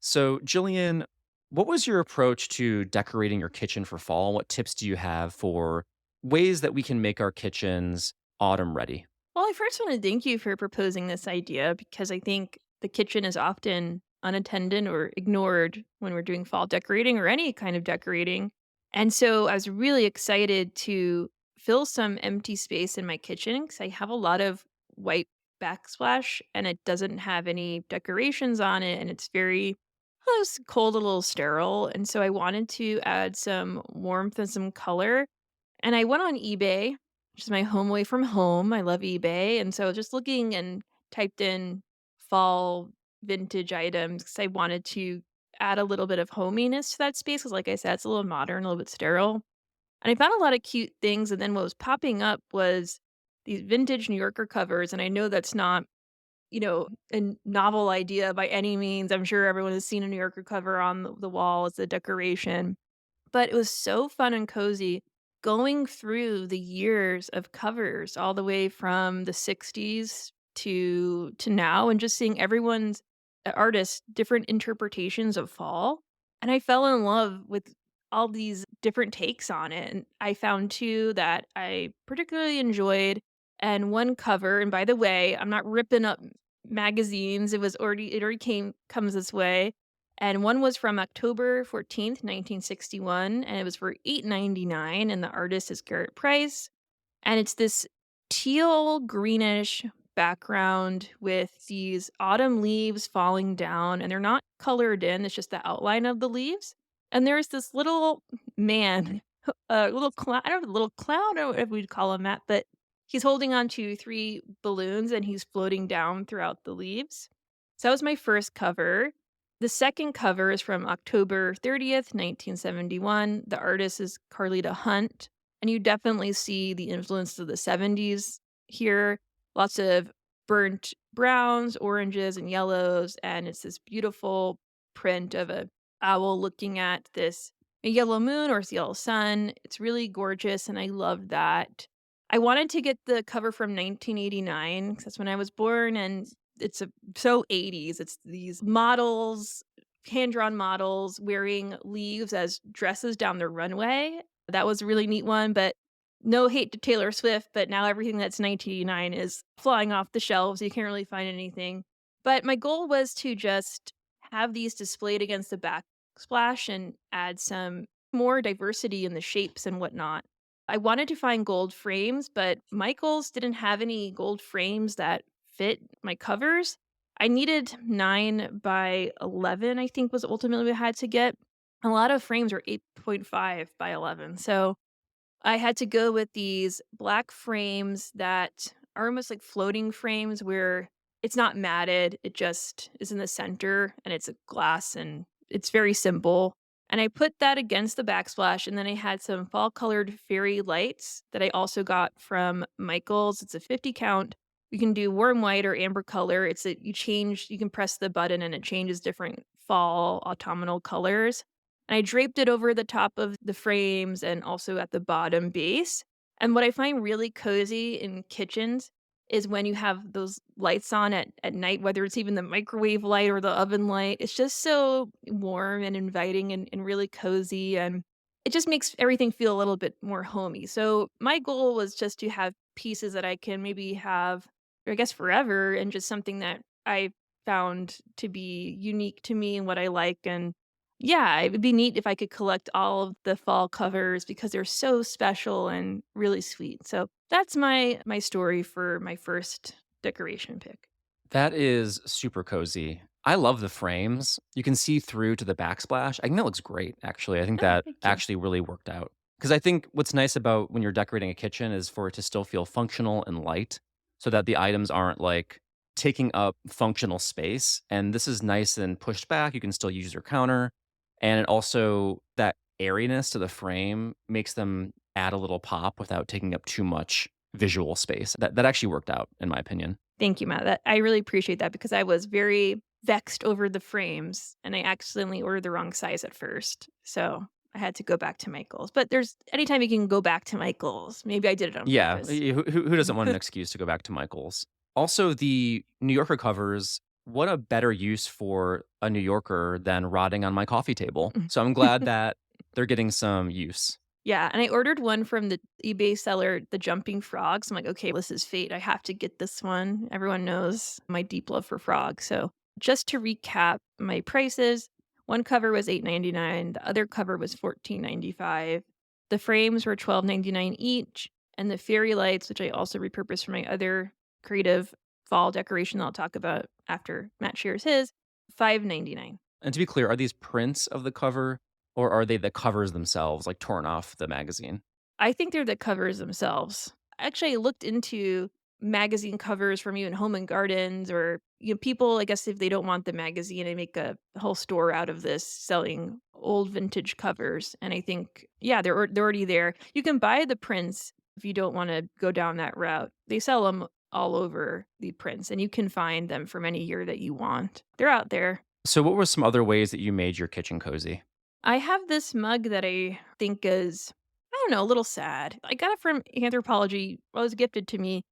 So, Jillian, what was your approach to decorating your kitchen for fall? What tips do you have for ways that we can make our kitchens autumn ready? Well, I first want to thank you for proposing this idea because I think the kitchen is often unattended or ignored when we're doing fall decorating or any kind of decorating. And so I was really excited to fill some empty space in my kitchen because I have a lot of white backsplash and it doesn't have any decorations on it. And it's very well, it's cold, a little sterile. And so I wanted to add some warmth and some color. And I went on eBay, which is my home away from home. I love eBay, and so just looking and typed in fall vintage items because I wanted to add a little bit of hominess to that space. Because, like I said, it's a little modern, a little bit sterile. And I found a lot of cute things, and then what was popping up was these vintage New Yorker covers, and I know that's not, a novel idea by any means. I'm sure everyone has seen a New Yorker cover on the wall as a decoration. But it was so fun and cozy going through the years of covers all the way from the '60s to now and just seeing everyone's artists' different interpretations of fall, and I fell in love with all these different takes on it, and I found 2 that I particularly enjoyed, and one cover and by the way, I'm not ripping up magazines, it already came comes this way, and one was from October 14th, 1961, and it was for $8.99, and the artist is Garrett Price, and it's this teal greenish background with these autumn leaves falling down, and they're not colored in, it's just the outline of the leaves, and there's this little man, a little clown I don't know, little clown, I don't know if we'd call him that, but he's holding on to 3 balloons, and he's floating down throughout the leaves. So that was my first cover. The second cover is from October 30th, 1971. The artist is Carlita Hunt, and you definitely see the influence of the '70s here. Lots of burnt browns, oranges, and yellows, and it's this beautiful print of a owl looking at this a yellow moon or yellow sun. It's really gorgeous, and I love that. I wanted to get the cover from 1989 because that's when I was born, and it's so '80s. It's these models, hand-drawn models wearing leaves as dresses down the runway. That was a really neat one, but no hate to Taylor Swift, but now everything that's 1989 is flying off the shelves. You can't really find anything. But my goal was to just have these displayed against the backsplash and add some more diversity in the shapes and whatnot. I wanted to find gold frames, but Michaels didn't have any gold frames that fit my covers. I needed 9 by 11, I think was ultimately what I had to get. A lot of frames are 8.5 by 11, so I had to go with these black frames that are almost like floating frames where it's not matted, it just is in the center and it's a glass and it's very simple. And I put that against the backsplash, and then I had some fall colored fairy lights that I also got from Michael's. It's a 50 count. You can do warm white or amber color. You can press the button and it changes different fall autumnal colors. And I draped it over the top of the frames and also at the bottom base. And what I find really cozy in kitchens is when you have those lights on at night, whether it's even the microwave light or the oven light. It's just so warm and inviting and really cozy. And it just makes everything feel a little bit more homey. So my goal was just to have pieces that I can maybe have, I guess, forever, and just something that I found to be unique to me and what I like. And yeah, it would be neat if I could collect all of the fall covers because they're so special and really sweet. So that's my story for my first decoration pick. That is super cozy. I love the frames. You can see through to the backsplash. I think that looks great, actually. I think Oh, that thank you. actually really worked out. Because I think what's nice about when you're decorating a kitchen is for it to still feel functional and light so that the items aren't like taking up functional space. And this is nice and pushed back. You can still use your counter. And it also, that airiness to the frame makes them add a little pop without taking up too much visual space. That actually worked out, in my opinion. Thank you, Matt. I really appreciate that because I was very vexed over the frames and I accidentally ordered the wrong size at first. So I had to go back to Michael's. But there's anytime you can go back to Michael's, maybe I did it on Yeah, purpose. who doesn't want an excuse to go back to Michael's? Also, the New Yorker covers, what a better use for a New Yorker than rotting on my coffee table. So I'm glad that they're getting some use. Yeah, and I ordered one from the eBay seller, the jumping frogs. I'm like, "Okay, this is fate. I have to get this one." Everyone knows my deep love for frogs. So, just to recap my prices, one cover was $8.99, the other cover was $14.95. The frames were $12.99 each, and the fairy lights, which I also repurposed for my other creative fall decoration that I'll talk about after Matt shares his, $5.99. And to be clear, are these prints of the cover or are they the covers themselves, like torn off the magazine? I think they're the covers themselves. Actually, I looked into magazine covers from even Home and Gardens or, people, I guess if they don't want the magazine, they make a whole store out of this selling old vintage covers. And I think, yeah, they're already there. You can buy the prints if you don't want to go down that route. They sell them all over the prints and you can find them from any year that you want. They're out there. So, what were some other ways that you made your kitchen cozy? I have this mug that I think is, I don't know, a little sad. I got it from Anthropologie. Well, it was gifted to me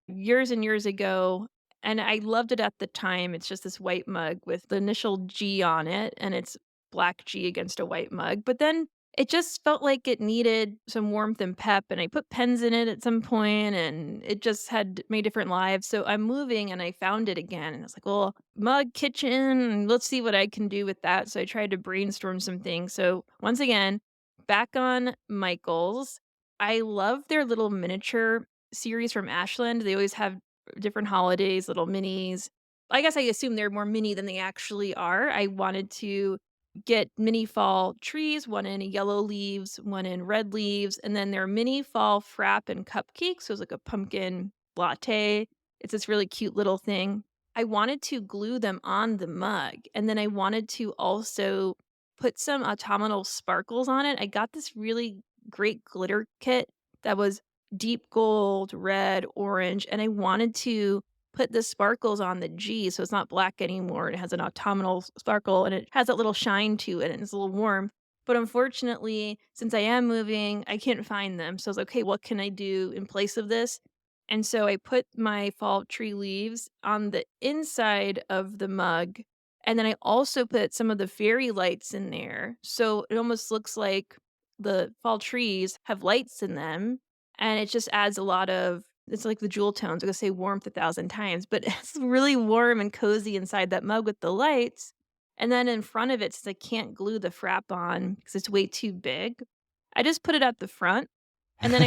years and years ago, and I loved it at the time. It's just this white mug with the initial G on it, and it's black G against a white mug. But then it just felt like it needed some warmth and pep, and I put pens in it at some point, and it just had many different lives. So I'm moving, and I found it again, and I was like, "Well, mug kitchen, let's see what I can do with that." So I tried to brainstorm some things. So once again, back on Michael's. I love their little miniature series from Ashland. They always have different holidays, little minis. I guess I assume they're more mini than they actually are. I wanted to get mini fall trees, one in yellow leaves, one in red leaves, and then their mini fall frap and cupcakes. So it's like a pumpkin latte. It's this really cute little thing. I wanted to glue them on the mug, and then I wanted to also put some autumnal sparkles on it. I got this really great glitter kit that was deep gold, red, orange, and I wanted to put the sparkles on the G so it's not black anymore. It has an autumnal sparkle and it has that little shine to it and it's a little warm. But unfortunately, since I am moving, I can't find them. So I was like, okay, what can I do in place of this? And so I put my fall tree leaves on the inside of the mug. And then I also put some of the fairy lights in there. So it almost looks like the fall trees have lights in them and it just adds a lot of, it's like the jewel tones. I'm gonna say warmth 1,000 times, but it's really warm and cozy inside that mug with the lights. And then in front of it, since I can't glue the frap on because it's way too big, I just put it at the front. And then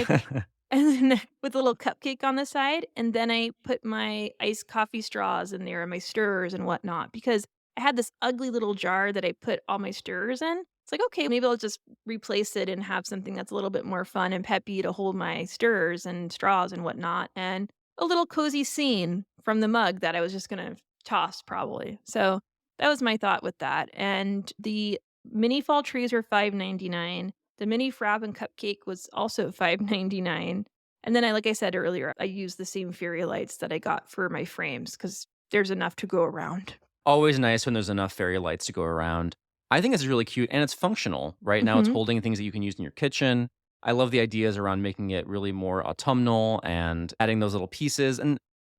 I and then with a little cupcake on the side, and then I put my iced coffee straws in there and my stirrers and whatnot because I had this ugly little jar that I put all my stirrers in. It's like, "Okay, maybe I'll just replace it and have something that's a little bit more fun and peppy to hold my stirrers and straws and whatnot," and a little cozy scene from the mug that I was just gonna toss probably. So, that was my thought with that, and the mini fall trees were $5.99. The mini frap and cupcake was also $5.99. And then like I said earlier, I used the same fairy lights that I got for my frames because there's enough to go around. Always nice when there's enough fairy lights to go around. I think it's really cute and it's functional. Right now, it's Mhm. holding things that you can use in your kitchen. I love the ideas around making it really more autumnal and adding those little pieces. And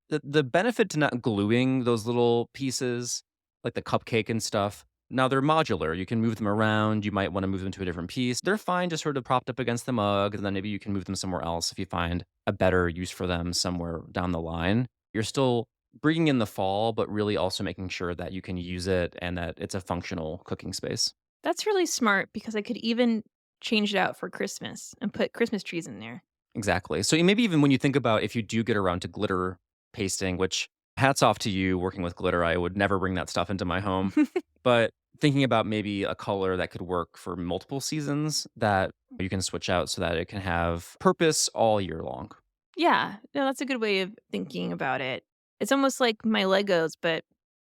the benefit to not gluing those little pieces, like the cupcake and stuff. Now they're modular. You can move them around. You might want to move them to a different piece. They're fine just sort of propped up against the mug, and then maybe you can move them somewhere else if you find a better use for them somewhere down the line. You're still bringing in the fall, but really also making sure that you can use it and that it's a functional cooking space. That's really smart because I could even change it out for Christmas and put Christmas trees in there. Exactly. So maybe even when you think about if you do get around to glitter pasting, which hats off to you working with glitter, I would never bring that stuff into my home. But thinking about maybe a color that could work for multiple seasons that you can switch out so that it can have purpose all year long. Yeah, no, that's a good way of thinking about it. It's almost like my Legos, but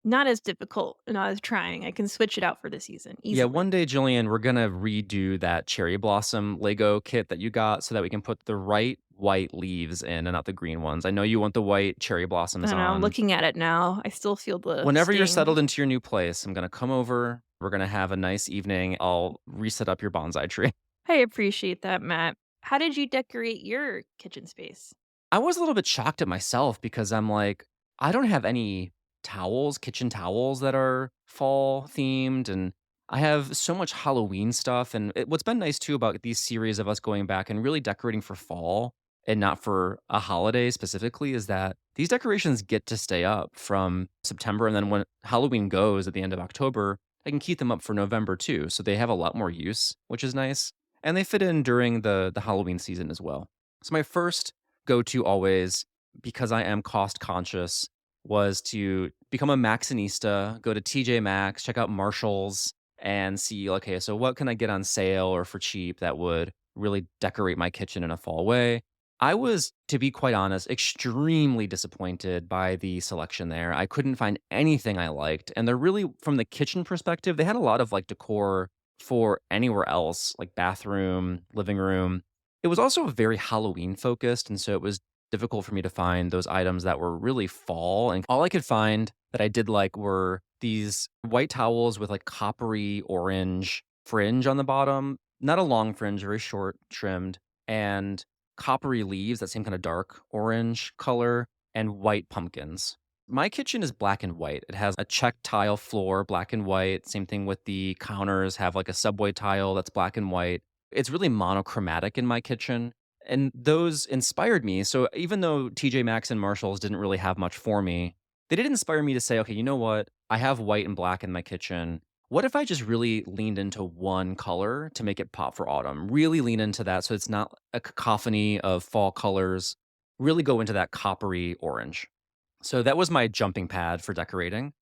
not as difficult, not as trying. I can switch it out for the season Yeah, easily. one day, Jillian, we're gonna redo that cherry blossom Lego kit that you got so that we can put the right white leaves in and not the green ones. I know you want the white cherry I blossoms don't know, on. looking at it now, I still feel the Whenever you're sting. settled into your new place, I'm gonna come over. We're gonna have a nice evening. I'll reset up your bonsai tree. I appreciate that, Matt. How did you decorate your kitchen space? I was a little bit shocked at myself because I'm like, I don't have any towels, kitchen towels that are fall themed, and I have so much Halloween stuff. And what's been nice too about these series of us going back and really decorating for fall and not for a holiday specifically is that these decorations get to stay up from September. And then when Halloween goes at the end of October, I can keep them up for November too. So they have a lot more use, which is nice. And they fit in during the Halloween season as well. So my first go to always, because I am cost conscious, was to become a Maxinista, go to TJ Maxx, check out Marshalls, and see, okay, so what can I get on sale or for cheap that would really decorate my kitchen in a fall way? I was, to be quite honest, extremely disappointed by the selection there. I couldn't find anything I liked. And they're really, from the kitchen perspective, they had a lot of like decor for anywhere else, like bathroom, living room. It was also very Halloween focused, and so it was difficult for me to find those items that were really fall, and all I could find that I did like were these white towels with, like, coppery orange fringe on the bottom, not a long fringe, very short trimmed, and coppery leaves, that same kinda dark orange color, and white pumpkins. My kitchen is black and white. It has a check tile floor, black and white, same thing with the counters, have, like, a subway tile that's black and white. It's really monochromatic in my kitchen, and those inspired me. So even though TJ Maxx and Marshalls didn't really have much for me, they did inspire me to say, "Okay, you know what? I have white and black in my kitchen. What if I just really leaned into one color to make it pop for autumn? Really lean into that so it's not a cacophony of fall colors. Really go into that coppery orange." So that was my jumping pad for decorating.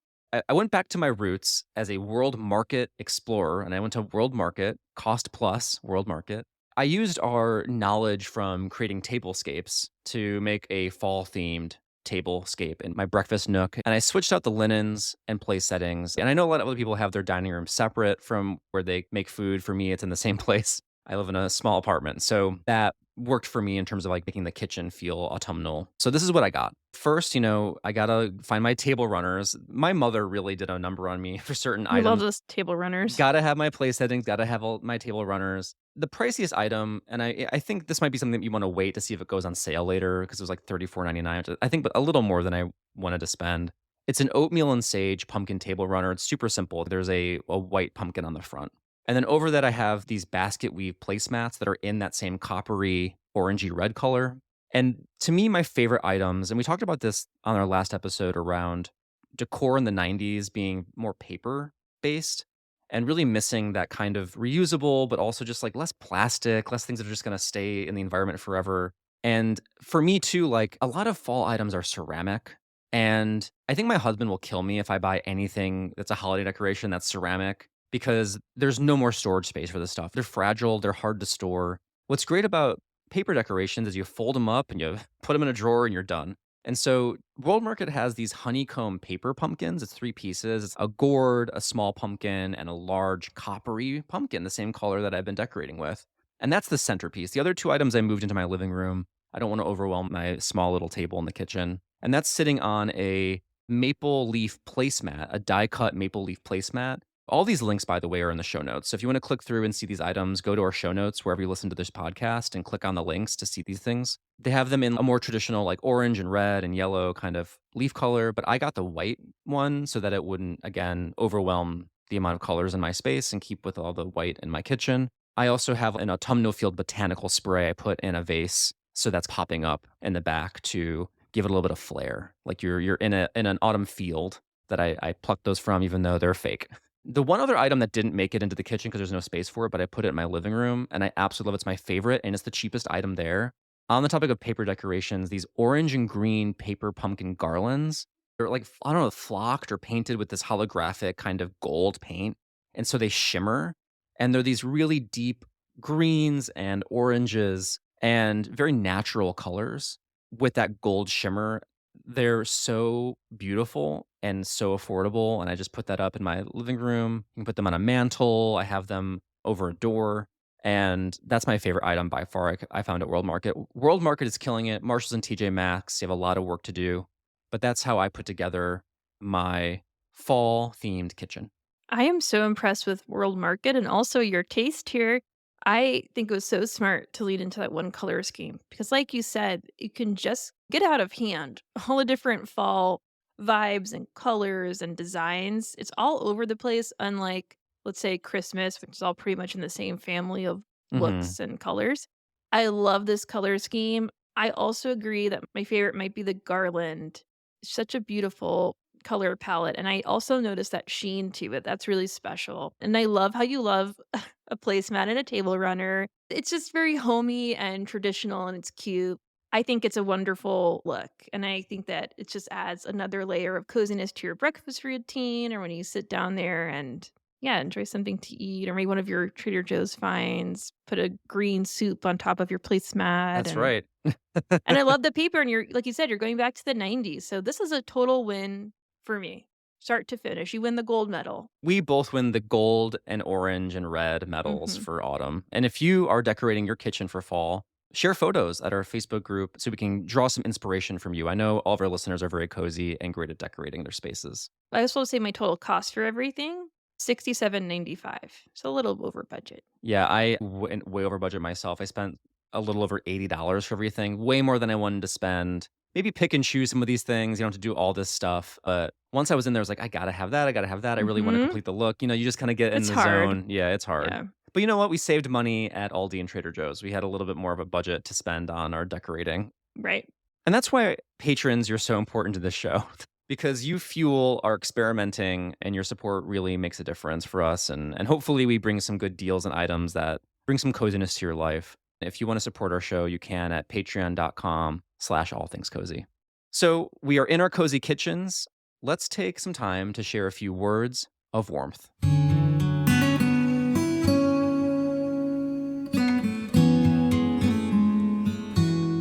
I went back to my roots as a world market explorer, and I went to World Market, cost plus World Market. I used our knowledge from creating tablescapes to make a fall themed tablescape in my breakfast nook. And I switched out the linens and place settings. And I know a lot of other people have their dining room separate from where they make food. For me, it's in the same place. I live in a small apartment. So that worked for me in terms of like making the kitchen feel autumnal. So this is what I got. First, I gotta find my table runners. My mother really did a number on me for certain You love items. those table runners. Gotta have my place settings, gotta have all my table runners. The priciest item, and I think this might be something that you wanna wait to see if it goes on sale later because it was like 34.99, which I think but a little more than I wanted to spend. It's an oatmeal and sage pumpkin table runner. It's super simple. There's a white pumpkin on the front. And then over that, I have these basket weave placemats that are in that same coppery orangey red color. And to me, my favorite items, and we talked about this on our last episode around decor in the 90s being more paper based and really missing that kind of reusable, but also just like less plastic, less things that are just going to stay in the environment forever. And for me too, like a lot of fall items are ceramic. And I think my husband will kill me if I buy anything that's a holiday decoration that's ceramic because there's no more storage space for this stuff. They're fragile, they're hard to store. What's great about paper decorations is you fold them up and you put them in a drawer and you're done. And so World Market has these honeycomb paper pumpkins. It's three pieces. It's a gourd, a small pumpkin, and a large coppery pumpkin, the same color that I've been decorating with. And that's the centerpiece. The other two items I moved into my living room. I don't want to overwhelm my small little table in the kitchen. And that's sitting on a maple leaf placemat, a die cut maple leaf placemat. All these links, by the way, are in the show notes. So if you want to click through and see these items, go to our show notes wherever you listen to this podcast and click on the links to see these things. They have them in a more traditional, like orange and red and yellow kind of leaf color, but I got the white one so that it wouldn't, again, overwhelm the amount of colors in my space and keep with all the white in my kitchen. I also have an autumnal field botanical spray I put in a vase, so that's popping up in the back to give it a little bit of flair, like you're in an autumn field that I plucked those from, even though they're fake. The one other item that didn't make it into the kitchen because there's no space for it, but I put it in my living room, and I absolutely love it. It's my favorite, and it's the cheapest item there. On the topic of paper decorations, these orange and green paper pumpkin garlands, they're like, I don't know, flocked or painted with this holographic kind of gold paint, and so they shimmer, and they're these really deep greens and oranges and very natural colors with that gold shimmer. They're so beautiful and so affordable, and I just put that up in my living room. You can put them on a mantle. I have them over a door, and that's my favorite item by far. I found at World Market. World Market is killing it. Marshalls and TJ Maxx, they have a lot of work to do, but that's how I put together my fall themed kitchen. I am so impressed with World Market and also your taste here. I think it was so smart to lead into that one color scheme because, like you said, you can just get out of hand all the different fall vibes and colors and designs. It's all over the place, unlike, let's say, Christmas, which is all pretty much in the same family of Mhm. looks and colors. I love this color scheme. I also agree that my favorite might be the garland. Such a beautiful color palette, and I also noticed that sheen to it, that's really special, and I love how you love a placemat and a table runner. It's just very homey and traditional, and it's cute. I think it's a wonderful look, and I think that it just adds another layer of coziness to your breakfast routine or when you sit down there and, yeah, enjoy something to eat or maybe one of your Trader Joe's finds, put a green soup on top of your placemat, That's right. and I love the paper, and you're like you said, you're going back to the '90s, so this is a total win for me, start to finish. You win the gold medal. We both win the gold and orange and red medals Mhm. for autumn. And if you are decorating your kitchen for fall, share photos at our Facebook group so we can draw some inspiration from you. I know all of our listeners are very cozy and great at decorating their spaces. I just wanna say my total cost for everything, 67.95, so a little over budget. Yeah, I went way over budget myself. I spent a little over $80 for everything, way more than I wanted to spend. Maybe pick and choose some of these things. You don't have to do all this stuff. But once I was in there, I was like, I gotta have that. I gotta have that. I really want to Mhm. complete the look. You just kind of get in It's the hard. zone. Yeah, it's hard. Yeah. But you know what? We saved money at Aldi and Trader Joe's. We had a little bit more of a budget to spend on our decorating. Right. And that's why patrons, you're so important to this show because you fuel our experimenting and your support really makes a difference for us. And hopefully we bring some good deals and items that bring some coziness to your life. If you want to support our show, you can at patreon.com/allthingscozy. So we are in our cozy kitchens. Let's take some time to share a few words of warmth.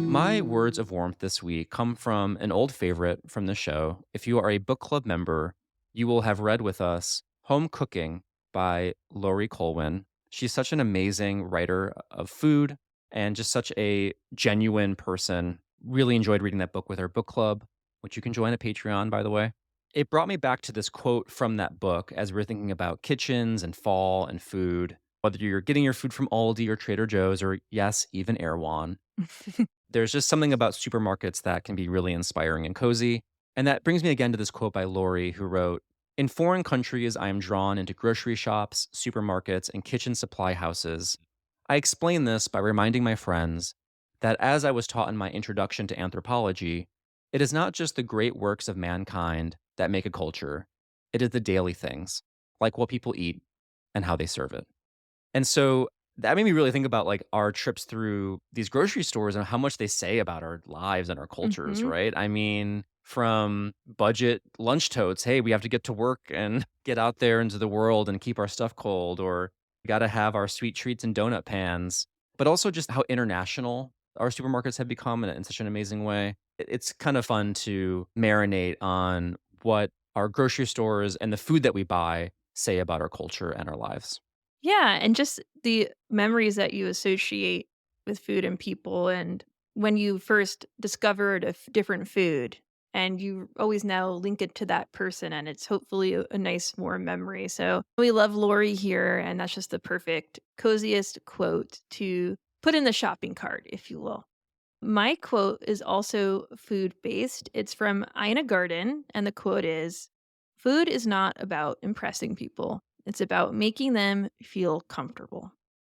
My words of warmth this week come from an old favorite from the show. If you are a book club member, you will have read with us Home Cooking by Laurie Colwin. She's such an amazing writer of food and just such a genuine person. Really enjoyed reading that book with our book club, which you can join at Patreon, by the way. It brought me back to this quote from that book as we're thinking about kitchens and fall and food, whether you're getting your food from Aldi or Trader Joe's or, yes, even Erewhon. There's just something about supermarkets that can be really inspiring and cozy. And that brings me again to this quote by Lori, who wrote, "In foreign countries, I am drawn into grocery shops, supermarkets, and kitchen supply houses. I explain this by reminding my friends that as I was taught in my introduction to anthropology, it is not just the great works of mankind that make a culture, it is the daily things, like what people eat and how they serve it." And so That made me really think about, like, our trips through these grocery stores and how much they say about our lives and our cultures, Mhm. right? I mean, from budget lunch totes, "Hey, we have to get to work and get out there into the world and keep our stuff cold," or, "We gotta have our sweet treats and donut pans," but also just how international our supermarkets have become in such an amazing way. It's kind of fun to marinate on what our grocery stores and the food that we buy say about our culture and our lives. Yeah, and just the memories that you associate with food and people, and when you first discovered a different food, and you always now link it to that person, and it's hopefully a nice warm memory. So we love Lori here, and that's just the perfect coziest quote to put in the shopping cart, if you will. My quote is also food based. It's from Ina Garden, and the quote is: "Food is not about impressing people, it's about making them feel comfortable."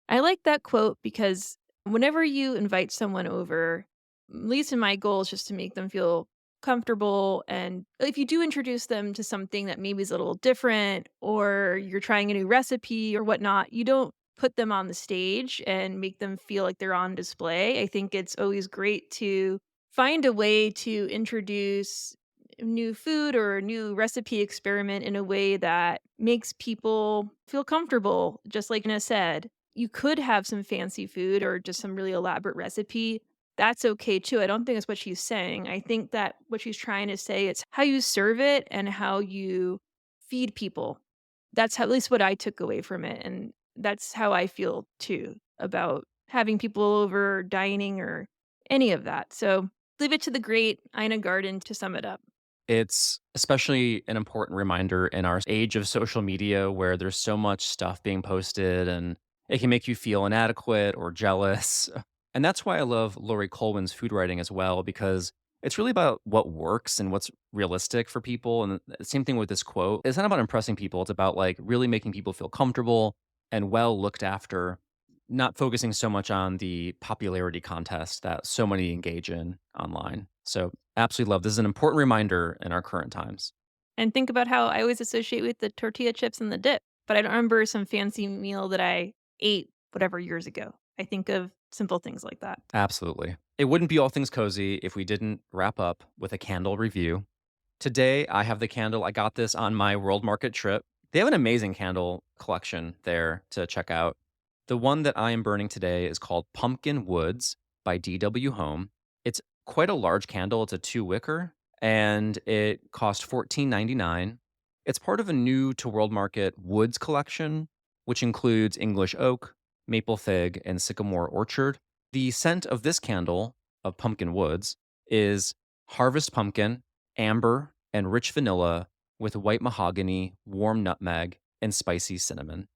I like that quote because whenever you invite someone over, at least in my goal is just to make them feel comfortable. And if you do introduce them to something that maybe is a little different, or you're trying a new recipe or whatnot, you don't put them on the stage and make them feel like they're on display. I think it's always great to find a way to introduce new food or a new recipe experiment in a way that makes people feel comfortable. Just like Anna said, you could have some fancy food or just some really elaborate recipe. That's okay too. I don't think that's what she's saying. I think that what she's trying to say it's how you serve it and how you feed people. That's how, at least what I took away from it. And that's how I feel too about having people over, dining, or any of that. So leave it to the great Ina Garden to sum it up. It's especially an important reminder in our age of social media where there's so much stuff being posted and it can make you feel inadequate or jealous. And that's why I love Laurie Colwin's food writing as well, because it's really about what works and what's realistic for people. And the same thing with this quote. It's not about impressing people, it's about like really making people feel comfortable and well looked after, not focusing so much on the popularity contest that so many engage in online. So, absolutely love this is an important reminder in our current times. And think about how I always associate with the tortilla chips and the dip, but I don't remember some fancy meal that I ate whatever years ago. I think of simple things like that. Absolutely. It wouldn't be all things cozy if we didn't wrap up with a candle review. Today, I have the candle. I got this on my World Market trip. They have an amazing candle collection there to check out. The one that I am burning today is called Pumpkin Woods by DW Home. It's quite a large candle. It's a two wicker and it cost $14.99. It's part of a new to World Market woods collection, which includes English oak, maple fig, and sycamore orchard. The scent of this candle of Pumpkin Woods is harvest pumpkin, amber, and rich vanilla with white mahogany, warm nutmeg, and spicy cinnamon.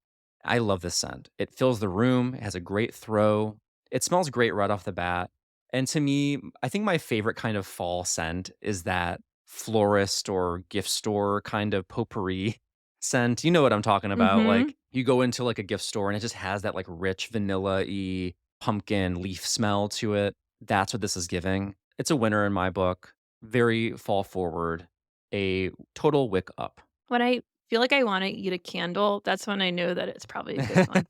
I love this scent. It fills the room, it has a great throw. It smells great right off the bat. And to me, I think my favorite kind of fall scent is that florist or gift store kind of potpourri scent. You know what I'm talking about? Mhm. Like you go into like a gift store and it just has that like rich vanilla-y pumpkin leaf smell to it. That's what this is giving. It's a winner in my book. Very fall forward, a total wick up. When I feel like I wanna eat a candle, that's when I know that it's probably a good one.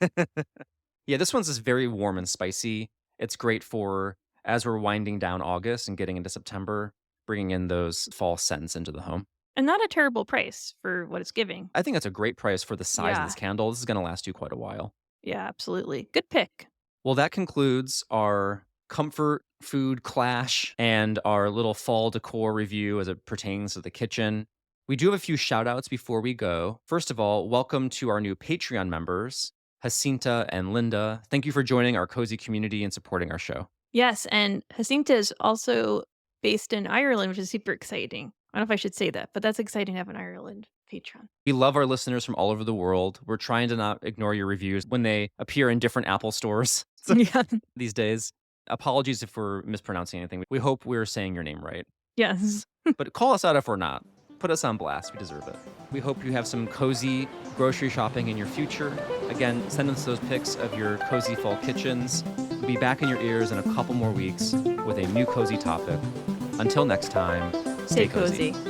Yeah, this one's just very warm and spicy. It's great for as we're winding down August and getting into September, bringing in those fall scents into the home. And not a terrible price for what it's giving. I think that's a great price for the size of this Yeah. candle. This is gonna last you quite a while. Yeah, absolutely. Good pick. Well, that concludes our comfort food clash and our little fall decor review as it pertains to the kitchen. We do have a few shout outs before we go. First of all, welcome to our new Patreon members, Jacinta and Linda. Thank you for joining our cozy community and supporting our show. Yes, and Jacinta is also based in Ireland, which is super exciting. I don't know if I should say that, but that's exciting to have an Ireland patron. We love our listeners from all over the world. We're trying to not ignore your reviews when they appear in different Apple stores Yeah. these days. Apologies if we're mispronouncing anything. We hope we're saying your name right. Yes. But call us out if we're not. Put us on blast. We deserve it. We hope you have some cozy grocery shopping in your future. Again, send us those pics of your cozy fall kitchens. We'll be back in your ears in a couple more weeks with a new cozy topic. Until next time, Stay stay cozy. cozy.